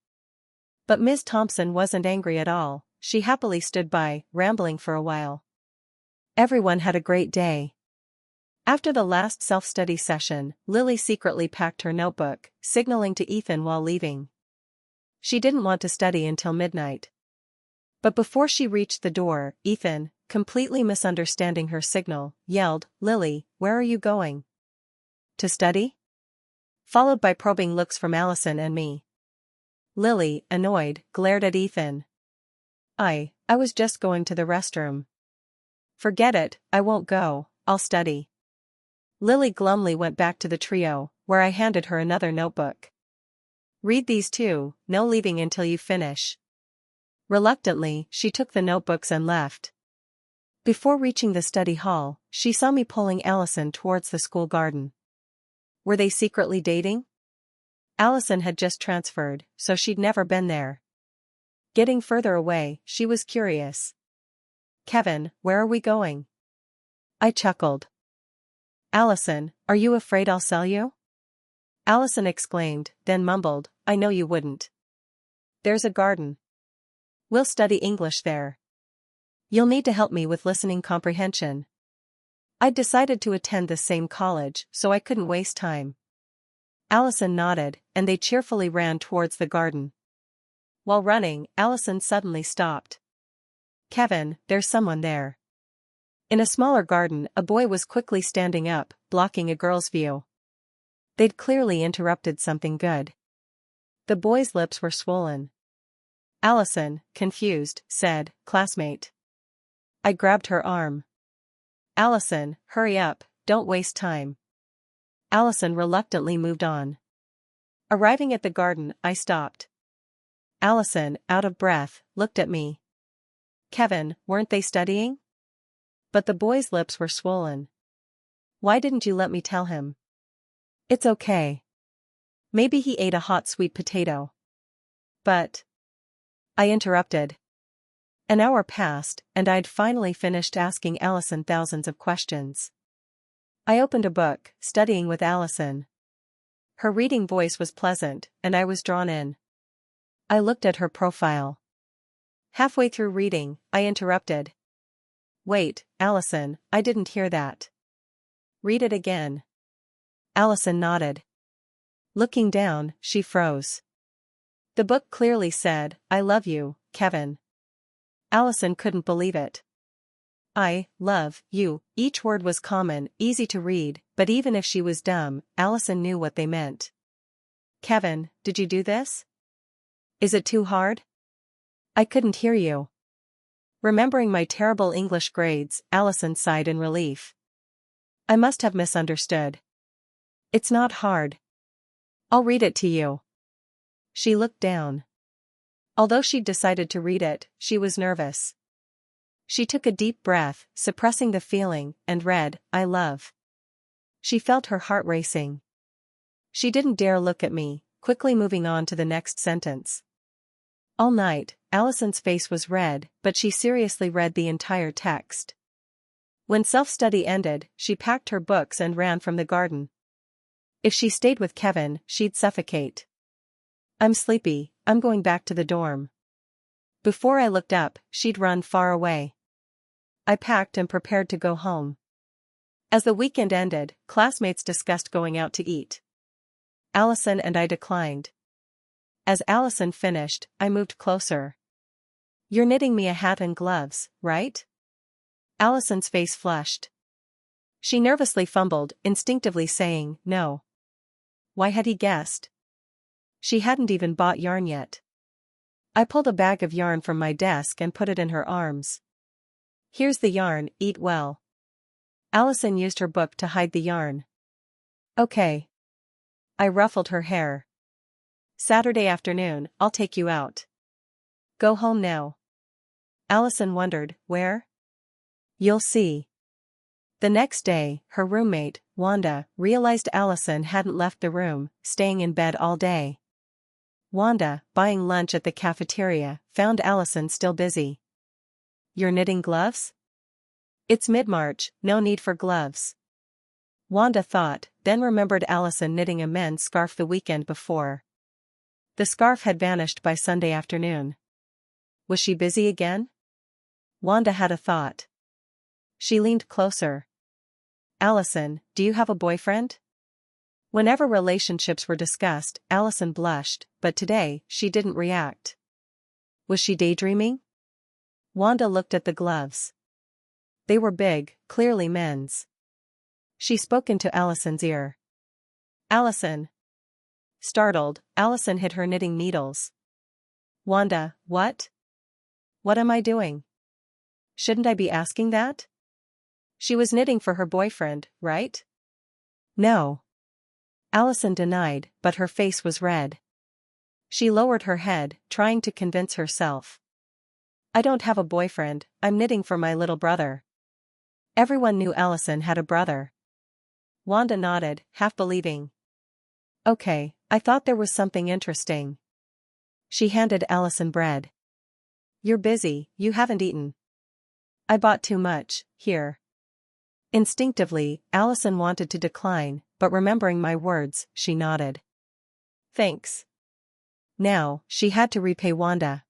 But Ms. Thompson wasn't angry at all, she happily stood by, rambling for a while. Everyone had a great day. After the last self-study session, Lily secretly packed her notebook, signaling to Ethan while leaving. She didn't want to study until midnight. But before she reached the door, Ethan, completely misunderstanding her signal, yelled, Lily, where are you going? To study? Followed by probing looks from Allison and me. Lily, annoyed, glared at Ethan. I was just going to the restroom. Forget it, I won't go, I'll study. Lily glumly went back to the trio, where I handed her another notebook. Read these too, no leaving until you finish. Reluctantly, she took the notebooks and left. Before reaching the study hall, she saw me pulling Allison towards the school garden. Were they secretly dating? Allison had just transferred, so she'd never been there. Getting further away, she was curious. Kevin, where are we going? I chuckled. Allison, are you afraid I'll sell you? Allison exclaimed, then mumbled, I know you wouldn't. There's a garden. We'll study English there. You'll need to help me with listening comprehension. I'd decided to attend the same college, so I couldn't waste time. Allison nodded, and they cheerfully ran towards the garden. While running, Allison suddenly stopped. Kevin, there's someone there. In a smaller garden, a boy was quickly standing up, blocking a girl's view. They'd clearly interrupted something good. The boy's lips were swollen. Allison, confused, said, Classmate. I grabbed her arm. Allison, hurry up, don't waste time. Allison reluctantly moved on. Arriving at the garden, I stopped. Allison, out of breath, looked at me. Kevin, weren't they studying? But the boy's lips were swollen. Why didn't you let me tell him? It's okay. Maybe he ate a hot sweet potato. But. I interrupted. An hour passed, and I'd finally finished asking Allison thousands of questions. I opened a book, studying with Allison. Her reading voice was pleasant, and I was drawn in. I looked at her profile. Halfway through reading, I interrupted. Wait, Allison, I didn't hear that. Read it again. Allison nodded. Looking down, she froze. The book clearly said, I love you, Kevin. Allison couldn't believe it. I love you. Each word was common, easy to read, but even if she was dumb, Allison knew what they meant. Kevin, did you do this? Is it too hard? I couldn't hear you. Remembering my terrible English grades, Allison sighed in relief. I must have misunderstood. It's not hard. I'll read it to you. She looked down. Although she'd decided to read it, she was nervous. She took a deep breath, suppressing the feeling, and read, I love. She felt her heart racing. She didn't dare look at me, quickly moving on to the next sentence. All night, Allison's face was red, but she seriously read the entire text. When self-study ended, she packed her books and ran from the garden. If she stayed with Kevin, she'd suffocate. I'm sleepy, I'm going back to the dorm. Before I looked up, she'd run far away. I packed and prepared to go home. As the weekend ended, classmates discussed going out to eat. Allison and I declined. As Allison finished, I moved closer. You're knitting me a hat and gloves, right? Allison's face flushed. She nervously fumbled, instinctively saying, no. Why had he guessed? She hadn't even bought yarn yet. I pulled a bag of yarn from my desk and put it in her arms. Here's the yarn, eat well. Allison used her book to hide the yarn. Okay. I ruffled her hair. Saturday afternoon, I'll take you out. Go home now. Allison wondered, where? You'll see. The next day, her roommate, Wanda, realized Allison hadn't left the room, staying in bed all day. Wanda, buying lunch at the cafeteria, found Allison still busy. You're knitting gloves? It's mid-March, no need for gloves. Wanda thought, then remembered Allison knitting a men's scarf the weekend before. The scarf had vanished by Sunday afternoon. Was she busy again? Wanda had a thought. She leaned closer. Allison, do you have a boyfriend? Whenever relationships were discussed, Allison blushed, but today, she didn't react. Was she daydreaming? Wanda looked at the gloves. They were big, clearly men's. She spoke into Allison's ear. Allison. Startled, Allison hid her knitting needles. Wanda, what? What am I doing? Shouldn't I be asking that? She was knitting for her boyfriend, right? No. Allison denied, but her face was red. She lowered her head, trying to convince herself. I don't have a boyfriend, I'm knitting for my little brother. Everyone knew Allison had a brother. Wanda nodded, half believing. Okay, I thought there was something interesting. She handed Allison bread. You're busy, you haven't eaten. I bought too much, here. Instinctively, Allison wanted to decline, but remembering my words, she nodded. Thanks. Now, she had to repay Wanda.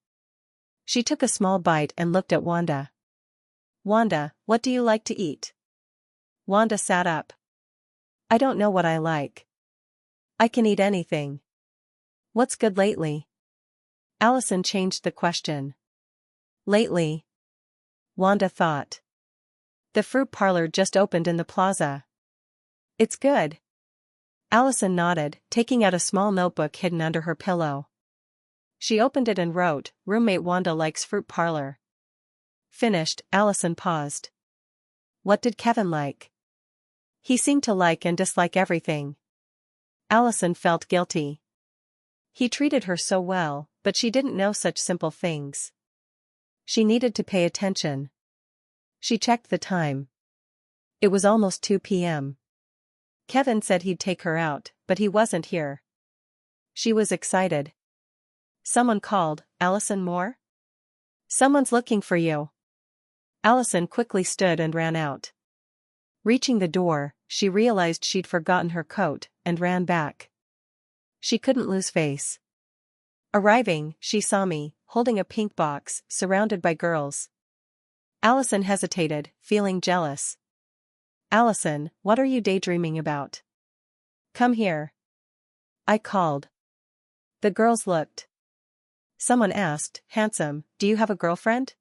She took a small bite and looked at Wanda. Wanda, what do you like to eat? Wanda sat up. I don't know what I like. I can eat anything. What's good lately? Allison changed the question. Lately? Wanda thought. The fruit parlor just opened in the plaza. It's good. Allison nodded, taking out a small notebook hidden under her pillow. She opened it and wrote, Roommate Wanda likes fruit parlor. Finished, Allison paused. What did Kevin like? He seemed to like and dislike everything. Allison felt guilty. He treated her so well, but she didn't know such simple things. She needed to pay attention. She checked the time. It was almost 2 p.m. Kevin said he'd take her out, but he wasn't here. She was excited. Someone called, Allison Moore? Someone's looking for you. Allison quickly stood and ran out. Reaching the door, she realized she'd forgotten her coat, and ran back. She couldn't lose face. Arriving, she saw me, holding a pink box, surrounded by girls. Allison hesitated, feeling jealous. Allison, what are you daydreaming about? Come here. I called. The girls looked. Someone asked, Handsome, do you have a girlfriend?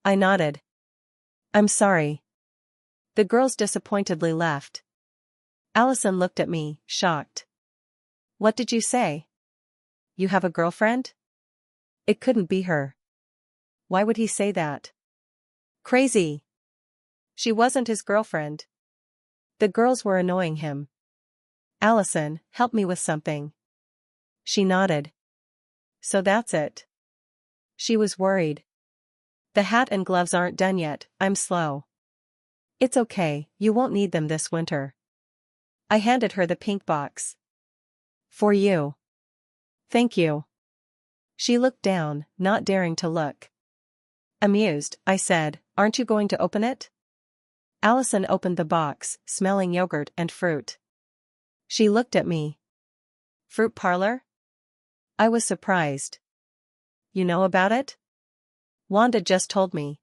I nodded. I'm sorry. The girls disappointedly left. Allison looked at me, shocked. What did you say? You have a girlfriend? It couldn't be her. Why would he say that? Crazy. She wasn't his girlfriend. The girls were annoying him. Allison, help me with something. She nodded. So that's it. She was worried. The hat and gloves aren't done yet, I'm slow. It's okay, you won't need them this winter. I handed her the pink box. For you. Thank you. She looked down, not daring to look. Amused, I said, aren't you going to open it? Allison opened the box, smelling yogurt and fruit. She looked at me. Fruit parlor? I was surprised. You know about it? Wanda just told me.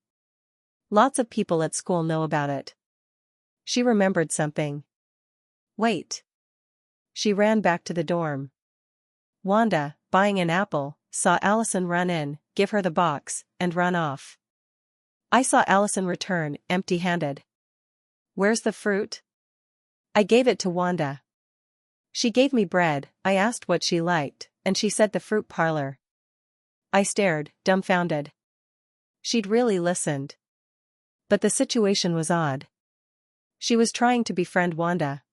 Lots of people at school know about it. She remembered something. Wait. She ran back to the dorm. Wanda, buying an apple, saw Allison run in, give her the box, and run off. I saw Allison return, empty-handed. Where's the fruit? I gave it to Wanda. She gave me bread, I asked what she liked, and she said the fruit parlor. I stared, dumbfounded. She'd really listened. But the situation was odd. She was trying to befriend Wanda.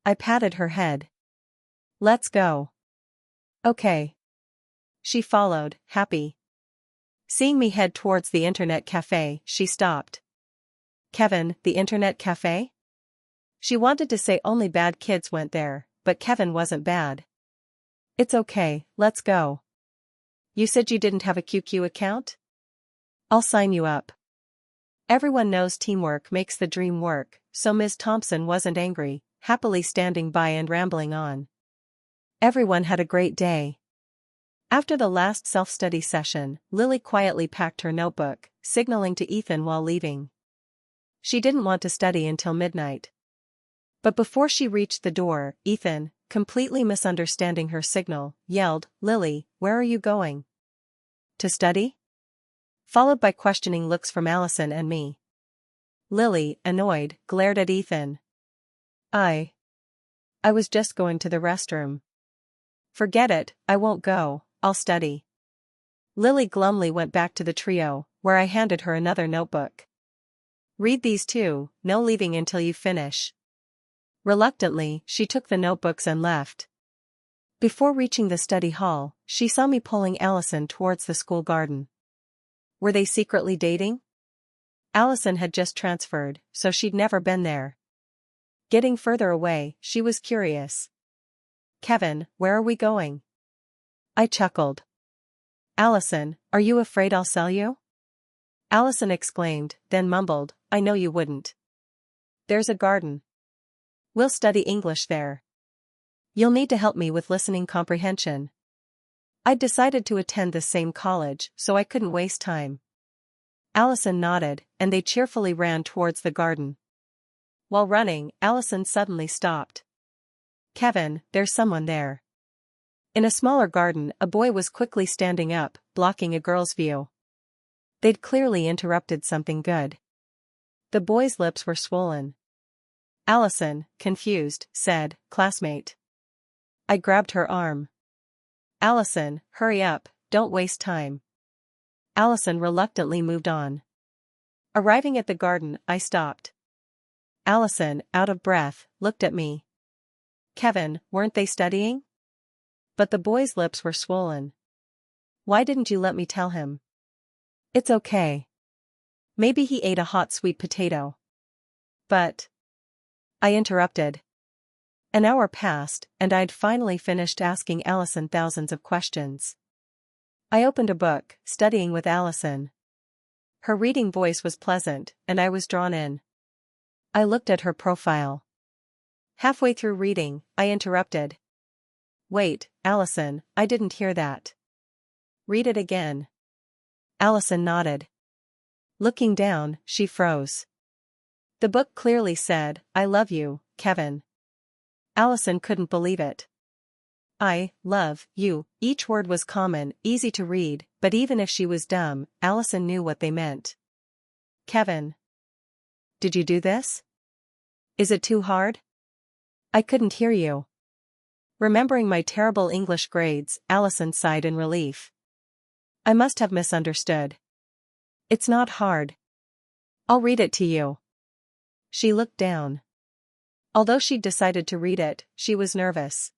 I patted her head. Let's go. Okay. She followed, happy. Seeing me head towards the internet cafe, she stopped. Kevin, the internet cafe? She wanted to say only bad kids went there, but Kevin wasn't bad. It's okay, let's go. You said you didn't have a QQ account? I'll sign you up. Everyone knows teamwork makes the dream work, so Ms. Thompson wasn't angry, happily standing by and rambling on. Everyone had a great day. After the last self-study session, Lily quietly packed her notebook, signaling to Ethan while leaving. She didn't want to study until midnight. But before she reached the door, Ethan, completely misunderstanding her signal, yelled, "Lily, where are you going? To study?" Followed by questioning looks from Allison and me. Lily, annoyed, glared at Ethan. I was just going to the restroom. Forget it, I won't go, I'll study. Lily glumly went back to the trio, where I handed her another notebook. Read these too, no leaving until you finish. Reluctantly, she took the notebooks and left. Before reaching the study hall, she saw me pulling Allison towards the school garden. Were they secretly dating? Allison had just transferred, so she'd never been there. Getting further away, she was curious. Kevin, where are we going? I chuckled. Allison, are you afraid I'll sell you? Allison exclaimed, then mumbled, I know you wouldn't. There's a garden. We'll study English there. You'll need to help me with listening comprehension. I'd decided to attend the same college, so I couldn't waste time. Allison nodded, and they cheerfully ran towards the garden. While running, Allison suddenly stopped. Kevin, there's someone there. In a smaller garden, a boy was quickly standing up, blocking a girl's view. They'd clearly interrupted something good. The boy's lips were swollen. Allison, confused, said, "Classmate." I grabbed her arm. Allison, hurry up, don't waste time. Allison reluctantly moved on. Arriving at the garden, I stopped. Allison, out of breath, looked at me. Kevin, weren't they studying? But the boy's lips were swollen. Why didn't you let me tell him? It's okay. Maybe he ate a hot sweet potato. But... I interrupted. An hour passed, and I'd finally finished asking Allison thousands of questions. I opened a book, studying with Allison. Her reading voice was pleasant, and I was drawn in. I looked at her profile. Halfway through reading, I interrupted. Wait, Allison, I didn't hear that. Read it again. Allison nodded. Looking down, she froze. The book clearly said, I love you, Kevin. Allison couldn't believe it. I love you. Each word was common, easy to read, but even if she was dumb, Allison knew what they meant. Kevin. Did you do this? Is it too hard? I couldn't hear you. Remembering my terrible English grades, Allison sighed in relief. I must have misunderstood. It's not hard. I'll read it to you. She looked down. Although she'd decided to read it, she was nervous.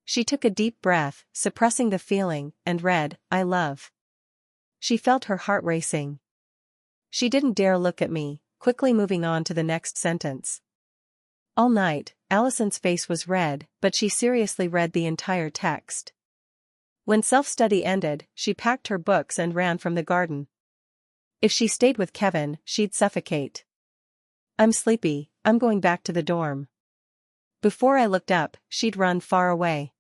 She took a deep breath, suppressing the feeling, and read, "I love." She felt her heart racing. She didn't dare look at me, quickly moving on to the next sentence. All night, Allison's face was red, but she seriously read the entire text. When self-study ended, she packed her books and ran from the garden. If she stayed with Kevin, she'd suffocate. "I'm sleepy, I'm going back to the dorm." Before I looked up, she'd run far away.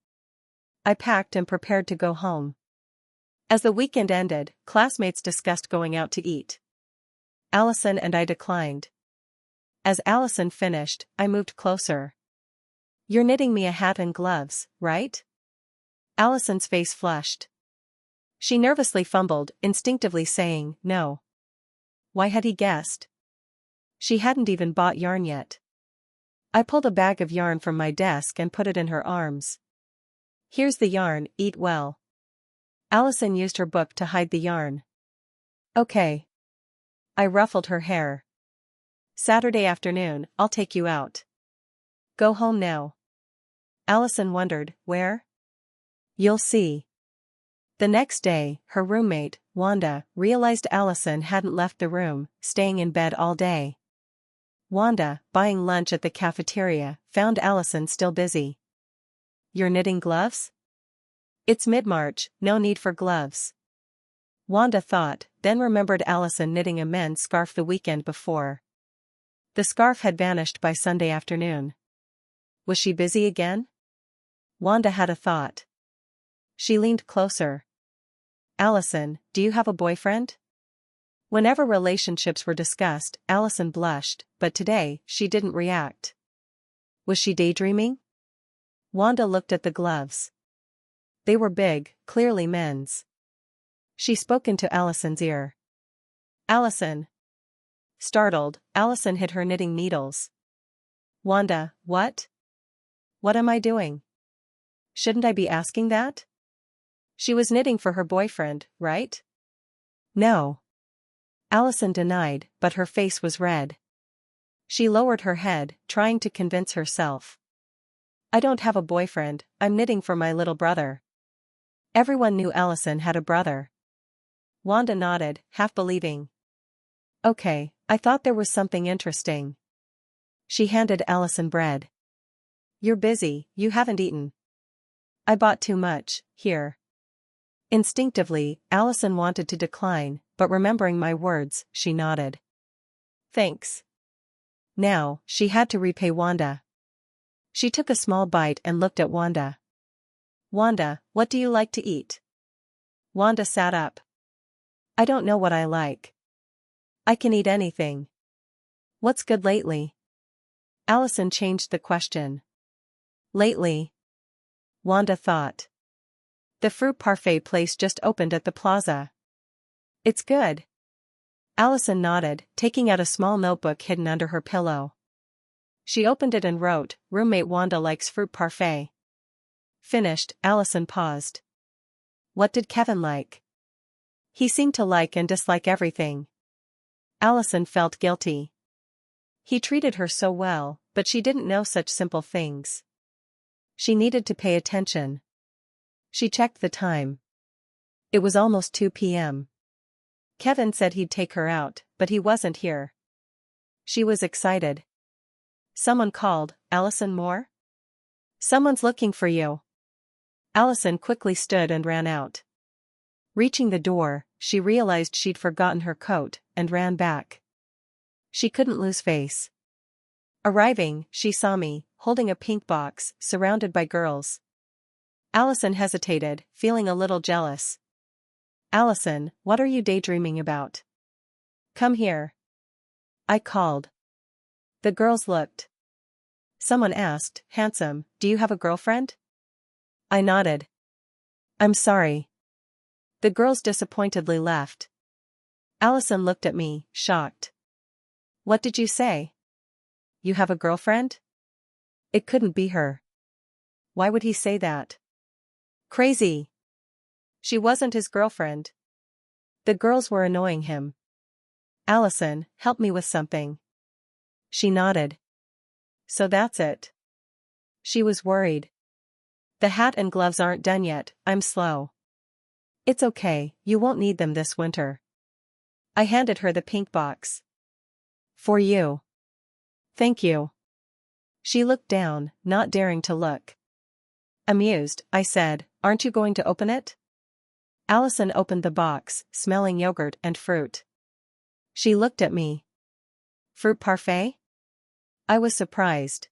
I packed and prepared to go home. As the weekend ended, classmates discussed going out to eat. Allison and I declined. As Allison finished, I moved closer. "You're knitting me a hat and gloves, right?" Allison's face flushed. She nervously fumbled, instinctively saying, "No." Why had he guessed? She hadn't even bought yarn yet. I pulled a bag of yarn from my desk and put it in her arms. "Here's the yarn, eat well." Allison used her book to hide the yarn. "Okay." I ruffled her hair. "Saturday afternoon, I'll take you out." "Go home now." Allison wondered, "Where?" "You'll see." The next day, her roommate, Wanda, realized Allison hadn't left the room, staying in bed all day. Wanda, buying lunch at the cafeteria, found Allison still busy. "You're knitting gloves?" "It's mid-March, no need for gloves." Wanda thought, then remembered Allison knitting a men's scarf the weekend before. The scarf had vanished by Sunday afternoon. Was she busy again? Wanda had a thought. She leaned closer. "Allison, do you have a boyfriend?" Whenever relationships were discussed, Allison blushed, but today, she didn't react. Was she daydreaming? Wanda looked at the gloves. They were big, clearly men's. She spoke into Allison's ear. "Allison." Startled, Allison hid her knitting needles. "Wanda, what? What am I doing? Shouldn't I be asking that?" She was knitting for her boyfriend, right? "No." Allison denied, but her face was red. She lowered her head, trying to convince herself. "I don't have a boyfriend, I'm knitting for my little brother." Everyone knew Allison had a brother. Wanda nodded, half believing. "Okay, I thought there was something interesting." She handed Allison bread. "You're busy, you haven't eaten." "I bought too much, here." Instinctively, Allison wanted to decline, but remembering my words, she nodded. "Thanks." Now, she had to repay Wanda. She took a small bite and looked at Wanda. "Wanda, what do you like to eat?" Wanda sat up. "I don't know what I like. I can eat anything." "What's good lately?" Allison changed the question. "Lately?" Wanda thought. "The fruit parfait place just opened at the plaza." "It's good." Allison nodded, taking out a small notebook hidden under her pillow. She opened it and wrote, "Roommate Wanda likes fruit parfait." Finished, Allison paused. "What did Kevin like?" "He seemed to like and dislike everything." Allison felt guilty. He treated her so well, but she didn't know such simple things. She needed to pay attention. She checked the time. It was almost 2 p.m. Kevin said he'd take her out, but he wasn't here. She was excited. Someone called, "Allison Moore?" "Someone's looking for you." Allison quickly stood and ran out. Reaching the door, she realized she'd forgotten her coat, and ran back. She couldn't lose face. Arriving, she saw me, holding a pink box, surrounded by girls. Allison hesitated, feeling a little jealous. "Allison, what are you daydreaming about?" "Come here." I called. The girls looked. Someone asked, "Handsome, do you have a girlfriend?" I nodded. "I'm sorry." The girls disappointedly left. Allison looked at me, shocked. "What did you say? You have a girlfriend?" It couldn't be her. Why would he say that? Crazy. She wasn't his girlfriend. The girls were annoying him. "Allison, help me with something." She nodded. So that's it. She was worried. The hat and gloves aren't done yet, I'm slow. It's okay, you won't need them this winter. I handed her the pink box. For you. Thank you. She looked down, not daring to look. Amused, I said, aren't you going to open it? Allison opened the box, smelling yogurt and fruit. She looked at me. Fruit parfait? I was surprised.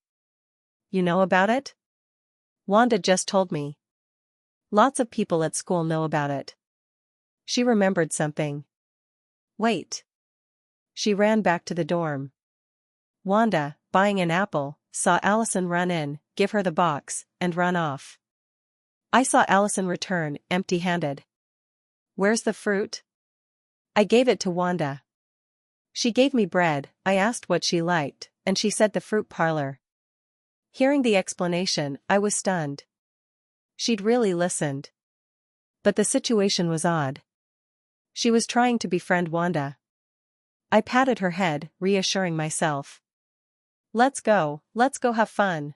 You know about it? Wanda just told me. Lots of people at school know about it. She remembered something. Wait. She ran back to the dorm. Wanda, buying an apple, saw Allison run in, give her the box, and run off. I saw Allison return, empty-handed. Where's the fruit? I gave it to Wanda. She gave me bread, I asked what she liked, and she said the fruit parlor. Hearing the explanation, I was stunned. She'd really listened. But the situation was odd. She was trying to befriend Wanda. I patted her head, reassuring myself. Let's go have fun.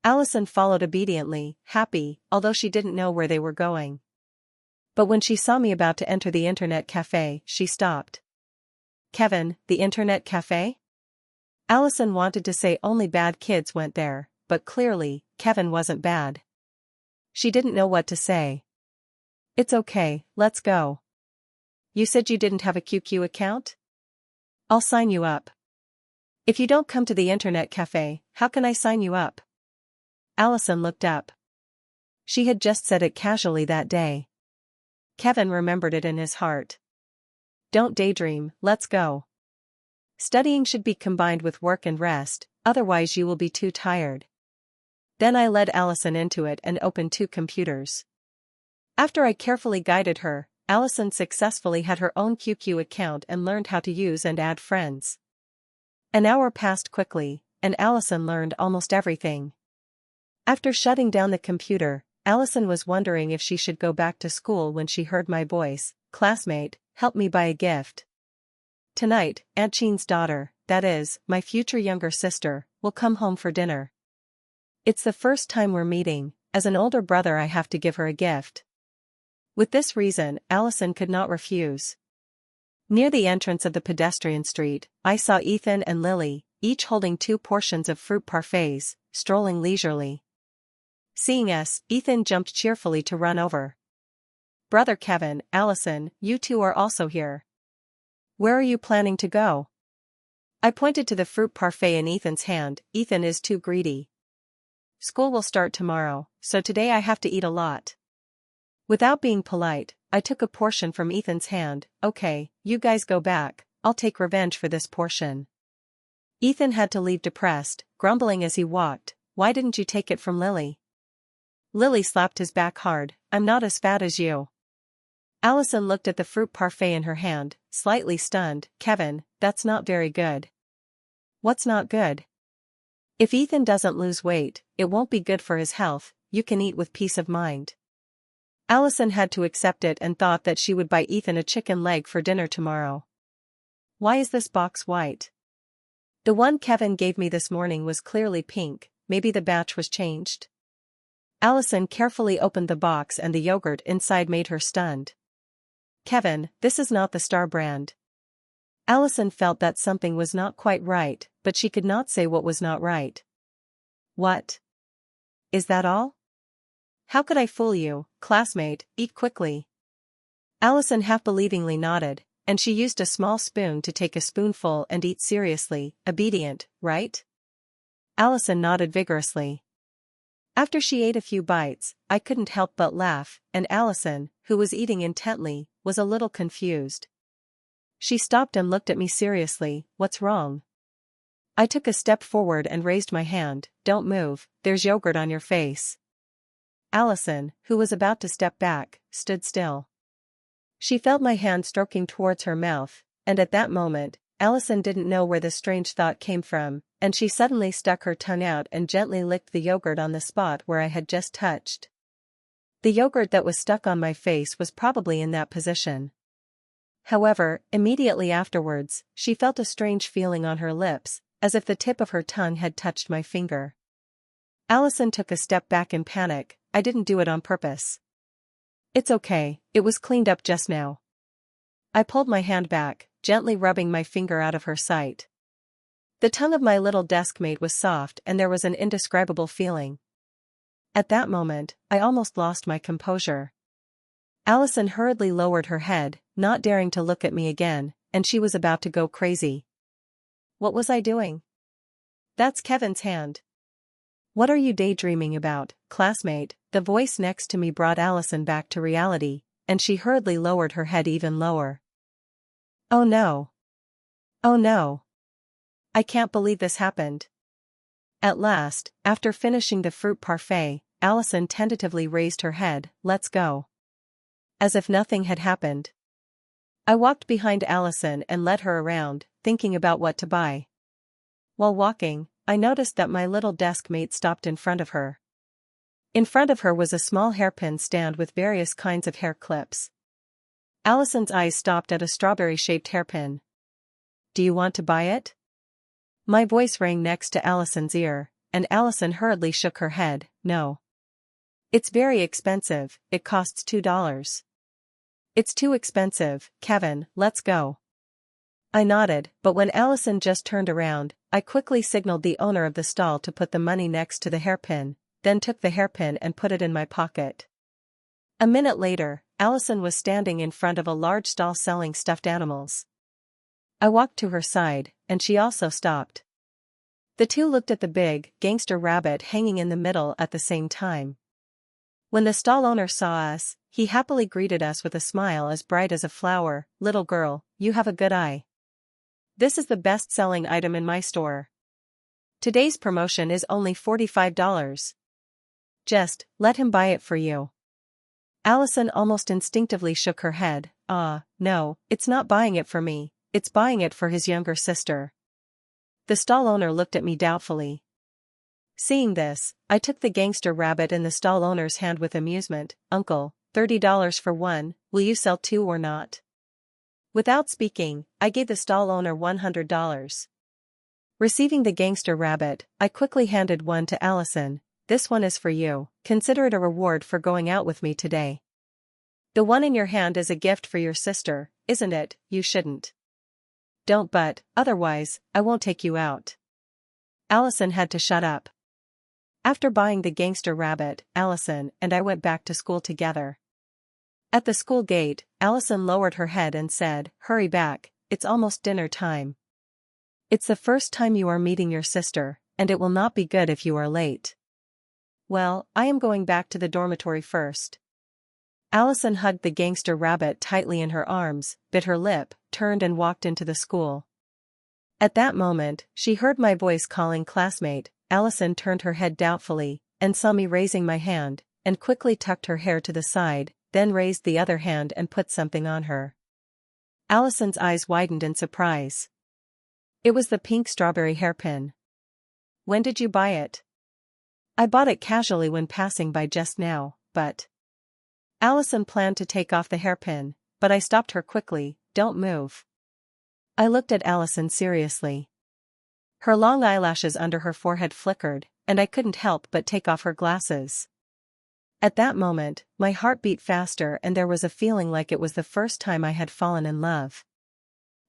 Allison followed obediently, happy, although she didn't know where they were going. But when she saw me about to enter the internet cafe, she stopped. Kevin, the internet cafe? Allison wanted to say only bad kids went there, but clearly, Kevin wasn't bad. She didn't know what to say. It's okay, let's go. You said you didn't have a QQ account? I'll sign you up. If you don't come to the internet cafe, how can I sign you up? Allison looked up. She had just said it casually that day. Kevin remembered it in his heart. Don't daydream, let's go. Studying should be combined with work and rest, otherwise you will be too tired. Then I led Allison into it and opened 2 computers. After I carefully guided her, Allison successfully had her own QQ account and learned how to use and add friends. An hour passed quickly, and Allison learned almost everything. After shutting down the computer, Allison was wondering if she should go back to school when she heard my voice. Classmate, help me buy a gift. Tonight, Aunt Cheen's daughter, that is, my future younger sister, will come home for dinner. It's the first time we're meeting, as an older brother I have to give her a gift. With this reason, Allison could not refuse. Near the entrance of the pedestrian street, I saw Ethan and Lily, each holding 2 portions of fruit parfaits, strolling leisurely. Seeing us, Ethan jumped cheerfully to run over. Brother Kevin, Allison, you 2 are also here. Where are you planning to go? I pointed to the fruit parfait in Ethan's hand. Ethan is too greedy. School will start tomorrow, so today I have to eat a lot. Without being polite, I took a portion from Ethan's hand. Okay, you guys go back, I'll take revenge for this portion. Ethan had to leave depressed, grumbling as he walked. Why didn't you take it from Lily? Lily slapped his back hard. I'm not as fat as you. Allison looked at the fruit parfait in her hand, slightly stunned. Kevin, that's not very good. What's not good? If Ethan doesn't lose weight, it won't be good for his health. You can eat with peace of mind. Allison had to accept it and thought that she would buy Ethan a chicken leg for dinner tomorrow. Why is this box white? The one Kevin gave me this morning was clearly pink. Maybe the batch was changed. Allison carefully opened the box and the yogurt inside made her stunned. Kevin, this is not the Star brand. Allison felt that something was not quite right, but she could not say what was not right. What? Is that all? How could I fool you, classmate? Eat quickly. Allison half-believingly nodded, and she used a small spoon to take a spoonful and eat seriously. Obedient, right? Allison nodded vigorously. After she ate a few bites, I couldn't help but laugh, and Allison, who was eating intently, was a little confused. She stopped and looked at me seriously. What's wrong? I took a step forward and raised my hand. Don't move, there's yogurt on your face. Allison, who was about to step back, stood still. She felt my hand stroking towards her mouth, and at that moment, Allison didn't know where the strange thought came from, and she suddenly stuck her tongue out and gently licked the yogurt on the spot where I had just touched. The yogurt that was stuck on my face was probably in that position. However, immediately afterwards, she felt a strange feeling on her lips, as if the tip of her tongue had touched my finger. Allison took a step back in panic. I didn't do it on purpose. It's okay, it was cleaned up just now. I pulled my hand back, gently rubbing my finger out of her sight. The tongue of my little desk mate was soft and there was an indescribable feeling. At that moment, I almost lost my composure. Allison hurriedly lowered her head, not daring to look at me again, and she was about to go crazy. What was I doing? That's Kevin's hand. What are you daydreaming about, classmate? The voice next to me brought Allison back to reality, and she hurriedly lowered her head even lower. Oh no. Oh no. I can't believe this happened. At last, after finishing the fruit parfait, Allison tentatively raised her head. Let's go. As if nothing had happened. I walked behind Allison and led her around, thinking about what to buy. While walking, I noticed that my little desk mate stopped in front of her. In front of her was a small hairpin stand with various kinds of hair clips. Allison's eyes stopped at a strawberry-shaped hairpin. Do you want to buy it? My voice rang next to Allison's ear, and Allison hurriedly shook her head. No. It's very expensive, it costs $2. It's too expensive, Kevin, let's go. I nodded, but when Allison just turned around, I quickly signaled the owner of the stall to put the money next to the hairpin, then took the hairpin and put it in my pocket. A minute later, Allison was standing in front of a large stall selling stuffed animals. I walked to her side, and she also stopped. The two looked at the big, gangster rabbit hanging in the middle at the same time. When the stall owner saw us, he happily greeted us with a smile as bright as a flower. Little girl, you have a good eye. This is the best-selling item in my store. Today's promotion is only $45. Just, let him buy it for you. Allison almost instinctively shook her head. No, it's not buying it for me, it's buying it for his younger sister. The stall owner looked at me doubtfully. Seeing this, I took the gangster rabbit in the stall owner's hand with amusement. Uncle, $30 for one, will you sell two or not? Without speaking, I gave the stall owner $100. Receiving the gangster rabbit, I quickly handed one to Allison. This one is for you, consider it a reward for going out with me today. The one in your hand is a gift for your sister, isn't it? You shouldn't. Don't but, otherwise, I won't take you out. Allison had to shut up. After buying the gangster rabbit, Allison and I went back to school together. At the school gate, Allison lowered her head and said, Hurry back, it's almost dinner time. It's the first time you are meeting your sister, and it will not be good if you are late. Well, I am going back to the dormitory first. Allison hugged the gangster rabbit tightly in her arms, bit her lip, turned and walked into the school. At that moment, she heard my voice calling classmate. Allison turned her head doubtfully, and saw me raising my hand, and quickly tucked her hair to the side, then raised the other hand and put something on her. Allison's eyes widened in surprise. It was the pink strawberry hairpin. When did you buy it? I bought it casually when passing by just now, but... Allison planned to take off the hairpin, but I stopped her quickly. Don't move. I looked at Allison seriously. Her long eyelashes under her forehead flickered, and I couldn't help but take off her glasses. At that moment, my heart beat faster and there was a feeling like it was the first time I had fallen in love.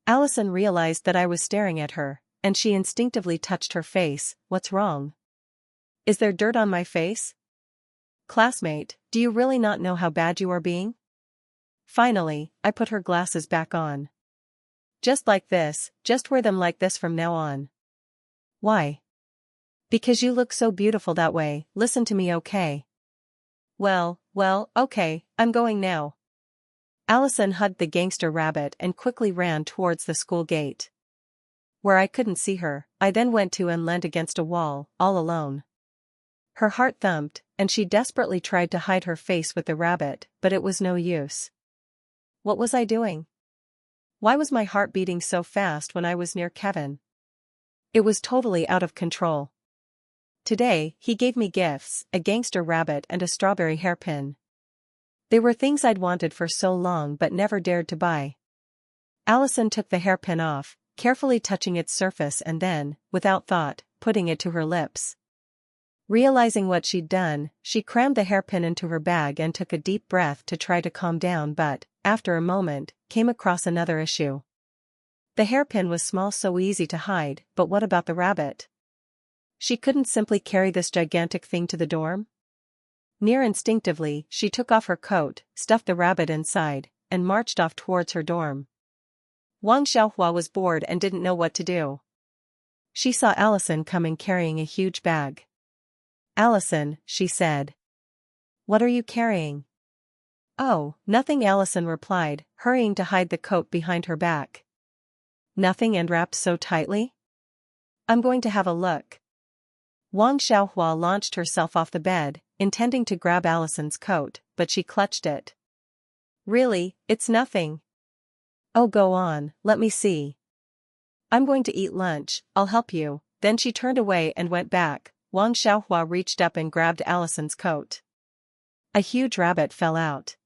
Allison realized that I was staring at her, and she instinctively touched her face. What's wrong? Is there dirt on my face? Classmate, do you really not know how bad you are being? Finally, I put her glasses back on. Just like this, just wear them like this from now on. Why? Because you look so beautiful that way. Listen to me, okay? Well, okay, I'm going now. Allison hugged the gangster rabbit and quickly ran towards the school gate. Where I couldn't see her, I then went to and leant against a wall, all alone. Her heart thumped, and she desperately tried to hide her face with the rabbit, but it was no use. What was I doing? Why was my heart beating so fast when I was near Kevin? It was totally out of control. Today, he gave me gifts, a gangster rabbit and a strawberry hairpin. They were things I'd wanted for so long but never dared to buy. Allison took the hairpin off, carefully touching its surface and then, without thought, putting it to her lips. Realizing what she'd done, she crammed the hairpin into her bag and took a deep breath to try to calm down but, after a moment, came across another issue. The hairpin was small so easy to hide, but what about the rabbit? She couldn't simply carry this gigantic thing to the dorm? Near instinctively, she took off her coat, stuffed the rabbit inside, and marched off towards her dorm. Wang Xiaohua was bored and didn't know what to do. She saw Allison coming carrying a huge bag. "Allison," she said. "What are you carrying?" "Oh, nothing," Allison replied, hurrying to hide the coat behind her back. "Nothing and wrapped so tightly?" "I'm going to have a look." Wang Xiaohua launched herself off the bed, intending to grab Allison's coat, but she clutched it. "Really, it's nothing." "Oh, go on, let me see." "I'm going to eat lunch, I'll help you." Then she turned away and went back. Wang Xiaohua reached up and grabbed Allison's coat. A huge rabbit fell out.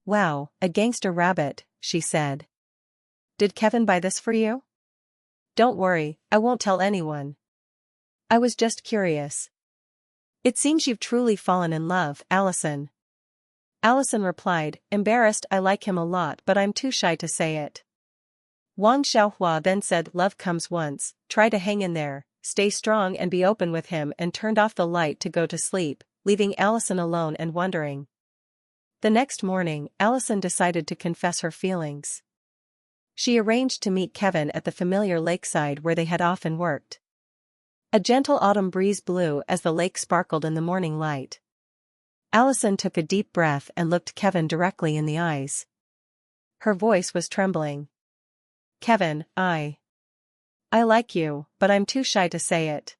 "Wow, a gangster rabbit," she said. "Did Kevin buy this for you?" "Don't worry, I won't tell anyone. I was just curious." "It seems you've truly fallen in love, Allison." Allison replied, embarrassed, "I like him a lot but I'm too shy to say it." Wang Xiaohua then said, "Love comes once, try to hang in there, stay strong and be open with him," and turned off the light to go to sleep, leaving Allison alone and wondering. The next morning, Allison decided to confess her feelings. She arranged to meet Kevin at the familiar lakeside where they had often worked. A gentle autumn breeze blew as the lake sparkled in the morning light. Allison took a deep breath and looked Kevin directly in the eyes. Her voice was trembling. "Kevin, I like you, but I'm too shy to say it."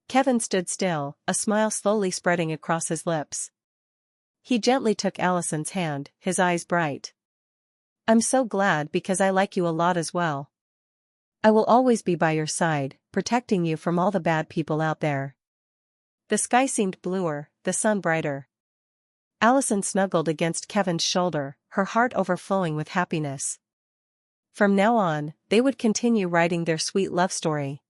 Kevin stood still, a smile slowly spreading across his lips. He gently took Allison's hand, his eyes bright. "I'm so glad because I like you a lot as well. I will always be by your side, protecting you from all the bad people out there." The sky seemed bluer, the sun brighter. Allison snuggled against Kevin's shoulder, her heart overflowing with happiness. From now on, they would continue writing their sweet love story.